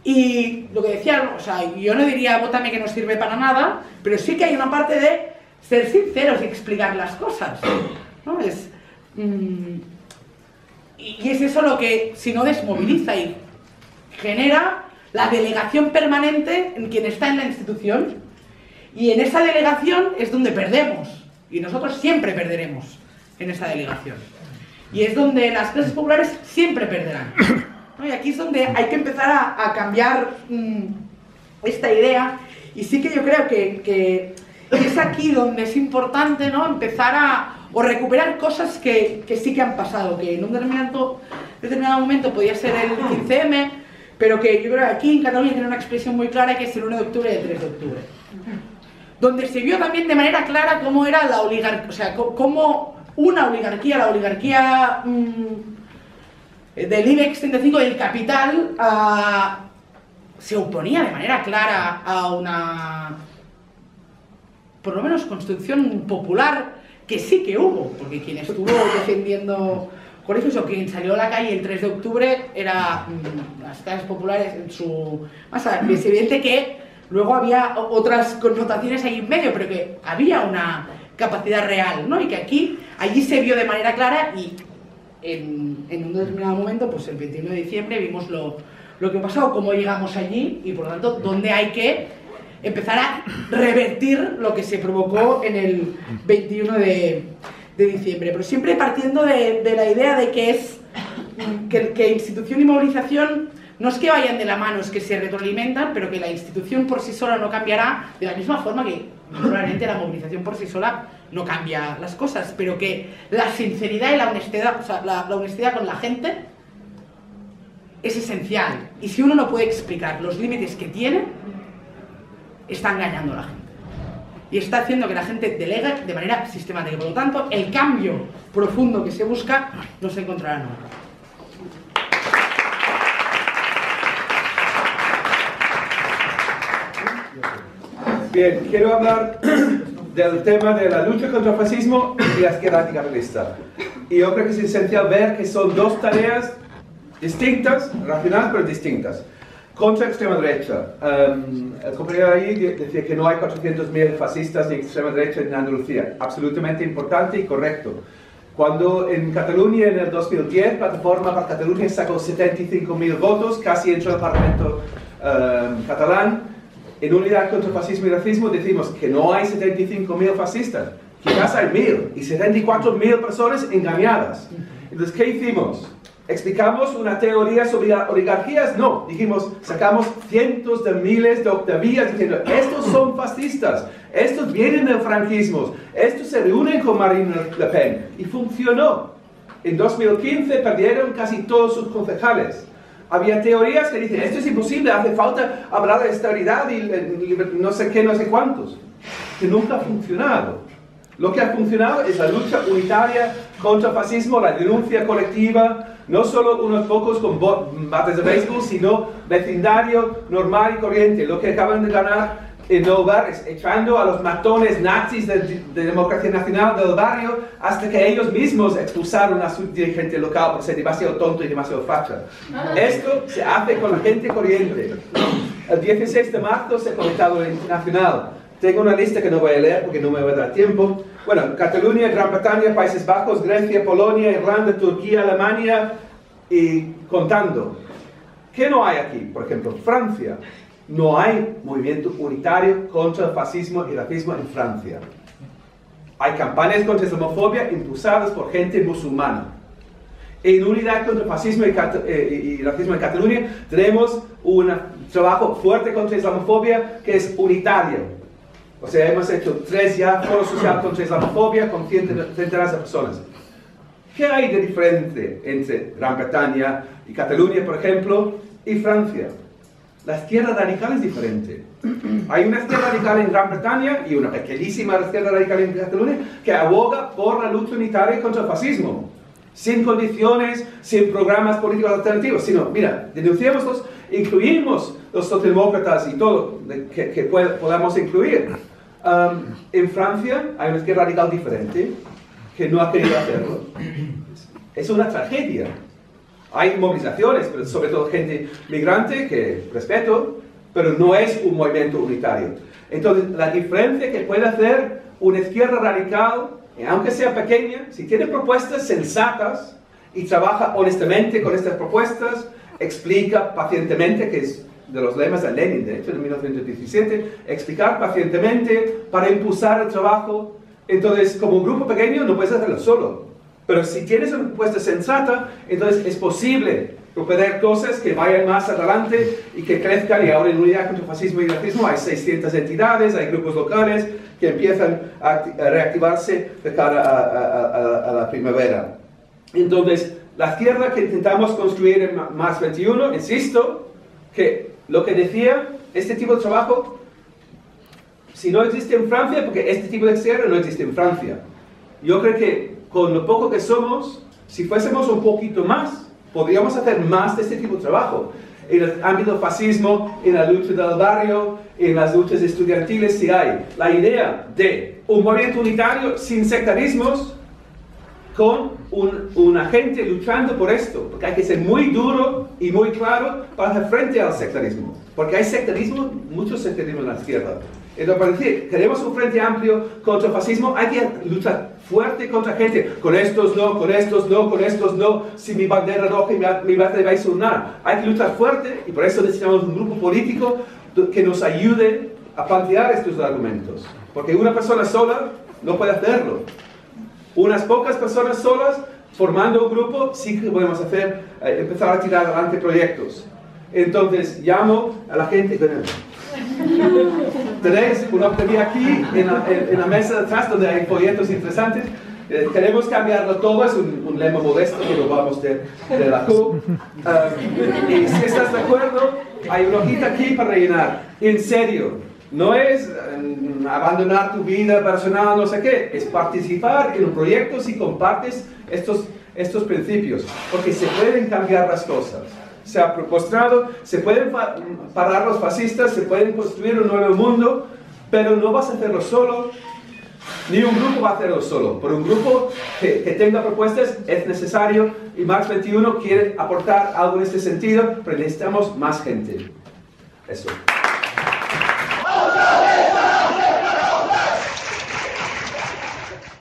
Y lo que decía, o sea, yo no diría vótame que no sirve para nada, pero sí que hay una parte de ser sinceros y explicar las cosas, ¿no? Y es eso lo que, si no, desmoviliza y genera la delegación permanente en quien está en la institución, y en esa delegación es donde perdemos, y nosotros siempre perderemos en esa delegación, y es donde las clases populares siempre perderán, ¿no? Y aquí es donde hay que empezar a cambiar esta idea, y sí que yo creo que es aquí donde es importante, ¿no? Empezar o recuperar cosas que sí que han pasado, que en un determinado momento podía ser el 15M, pero que yo creo que aquí en Cataluña tiene una expresión muy clara, que es el 1 de octubre y el 3 de octubre. Donde se vio también de manera clara cómo era la oligarquía, o sea, cómo una oligarquía, la oligarquía del IBEX 35, del capital, se oponía de manera clara a una, por lo menos, construcción popular, que sí que hubo, porque quien estuvo defendiendo colegios o quien salió a la calle el 3 de octubre era las clases populares en su masa. Es evidente que luego había otras connotaciones ahí en medio, pero que había una capacidad real, ¿no? Y que allí se vio de manera clara, y en un determinado momento, pues el 21 de diciembre, vimos lo que pasó, cómo llegamos allí y por lo tanto dónde hay que empezar a revertir lo que se provocó en el 21 de diciembre. Pero siempre partiendo de la idea de que institución y movilización no es que vayan de la mano, es que se retroalimentan, pero que la institución por sí sola no cambiará, de la misma forma que probablemente la movilización por sí sola no cambia las cosas, pero que la sinceridad y la honestidad, o sea, la honestidad con la gente es esencial. Y si uno no puede explicar los límites que tiene, está engañando a la gente. Y está haciendo que la gente delegue de manera sistemática. Por lo tanto, el cambio profundo que se busca no se encontrará nunca. Bien, quiero hablar del tema de la lucha contra el fascismo y la izquierda anticapitalista. Y yo creo que es esencial ver que son dos tareas distintas, racionales pero distintas. Contra la extrema derecha. El compañero ahí decía que no hay 400.000 fascistas ni extrema derecha en Andalucía. Absolutamente importante y correcto. Cuando en Cataluña en el 2010, Plataforma para Cataluña sacó 75.000 votos, casi entró al Parlamento catalán, en unidad contra el fascismo y racismo decimos que no hay 75.000 fascistas, quizás hay 1.000 y 74.000 personas engañadas. Entonces, ¿qué hicimos? ¿Explicamos una teoría sobre oligarquías? No, dijimos, sacamos cientos de miles de octavillas diciendo, estos son fascistas, estos vienen del franquismo, estos se reúnen con Marine Le Pen, y funcionó. En 2015 perdieron casi todos sus concejales. Había teorías que dicen, esto es imposible, hace falta hablar de estabilidad y no sé qué, no sé cuántos, que nunca ha funcionado. Lo que ha funcionado es la lucha unitaria contra el fascismo, la denuncia colectiva, no solo unos pocos con bates de béisbol, sino vecindario normal y corriente. Lo que acaban de ganar en Nuevo Barrio es echando a los matones nazis de Democracia Nacional del barrio hasta que ellos mismos expulsaron a su dirigente local por ser demasiado tonto y demasiado facha. Esto se hace con la gente corriente. El 16 de marzo se ha conectado el Internacional. Tengo una lista que no voy a leer porque no me va a dar tiempo. Bueno, Cataluña, Gran Bretaña, Países Bajos, Grecia, Polonia, Irlanda, Turquía, Alemania y contando. ¿Qué no hay aquí? Por ejemplo, Francia. No hay movimiento unitario contra el fascismo y racismo en Francia. Hay campañas contra la islamofobia impulsadas por gente musulmana. En unidad contra el fascismo y racismo en Cataluña tenemos un trabajo fuerte contra la islamofobia que es unitario. O sea, hemos hecho 3 ya foros sociales contra la islamofobia con centenares de personas. ¿Qué hay de diferente entre Gran Bretaña y Cataluña, por ejemplo, y Francia? La izquierda radical es diferente. Hay una izquierda radical en Gran Bretaña y una pequeñísima izquierda radical en Cataluña que aboga por la lucha unitaria contra el fascismo. Sin condiciones, sin programas políticos alternativos, sino, mira, denunciémoslos, incluimos los socialdemócratas y todo que podamos incluir. En Francia hay una izquierda radical diferente que no ha querido hacerlo. Es una tragedia. Hay movilizaciones, pero sobre todo gente migrante que respeto, pero no es un movimiento unitario. Entonces, la diferencia que puede hacer una izquierda radical, aunque sea pequeña, si tiene propuestas sensatas y trabaja honestamente con estas propuestas, explica pacientemente, que es de los lemas de Lenin, de hecho, de 1917, explicar pacientemente para impulsar el trabajo. Entonces, como un grupo pequeño no puedes hacerlo solo. Pero si tienes una propuesta sensata, entonces es posible proponer cosas que vayan más adelante y que crezcan. Y ahora en unidad contra el fascismo y racismo hay 600 entidades, hay grupos locales que empiezan a reactivarse de cara a la primavera. Entonces, la izquierda que intentamos construir en Más 21, insisto, que lo que decía, este tipo de trabajo, si no existe en Francia, porque este tipo de izquierda no existe en Francia. Yo creo que con lo poco que somos, si fuésemos un poquito más, podríamos hacer más de este tipo de trabajo. En el ámbito del fascismo, en la lucha del barrio, en las luchas estudiantiles, sí hay. La idea de un movimiento unitario sin sectarismos, con una gente luchando por esto, porque hay que ser muy duro y muy claro para hacer frente al sectarismo, porque hay sectarismo, muchos sectarismos en la izquierda. Entonces, para decir, queremos un frente amplio contra el fascismo, hay que luchar fuerte contra gente, con estos no, con estos no, con estos no, si mi bandera roja y mi bandera va a sonar. Hay que luchar fuerte y por eso necesitamos un grupo político que nos ayude a plantear estos argumentos, porque una persona sola no puede hacerlo. Unas pocas personas solas, formando un grupo, sí que podemos hacer, empezar a tirar adelante proyectos. Entonces, llamo a la gente. Tenéis una plebía aquí, en la mesa de atrás, donde hay folletos interesantes. Queremos cambiarlo todo, es un lema modesto que lo vamos de la CUP. Y si estás de acuerdo, hay una hojita aquí para rellenar. En serio. No es abandonar tu vida personal, no sé qué, es participar en un proyecto si compartes estos principios, porque se pueden cambiar las cosas. Se ha mostrado, se pueden parar los fascistas, se pueden construir un nuevo mundo, pero no vas a hacerlo solo, ni un grupo va a hacerlo solo. Por un grupo que tenga propuestas es necesario, y Marx 21 quiere aportar algo en este sentido, pero necesitamos más gente. Eso.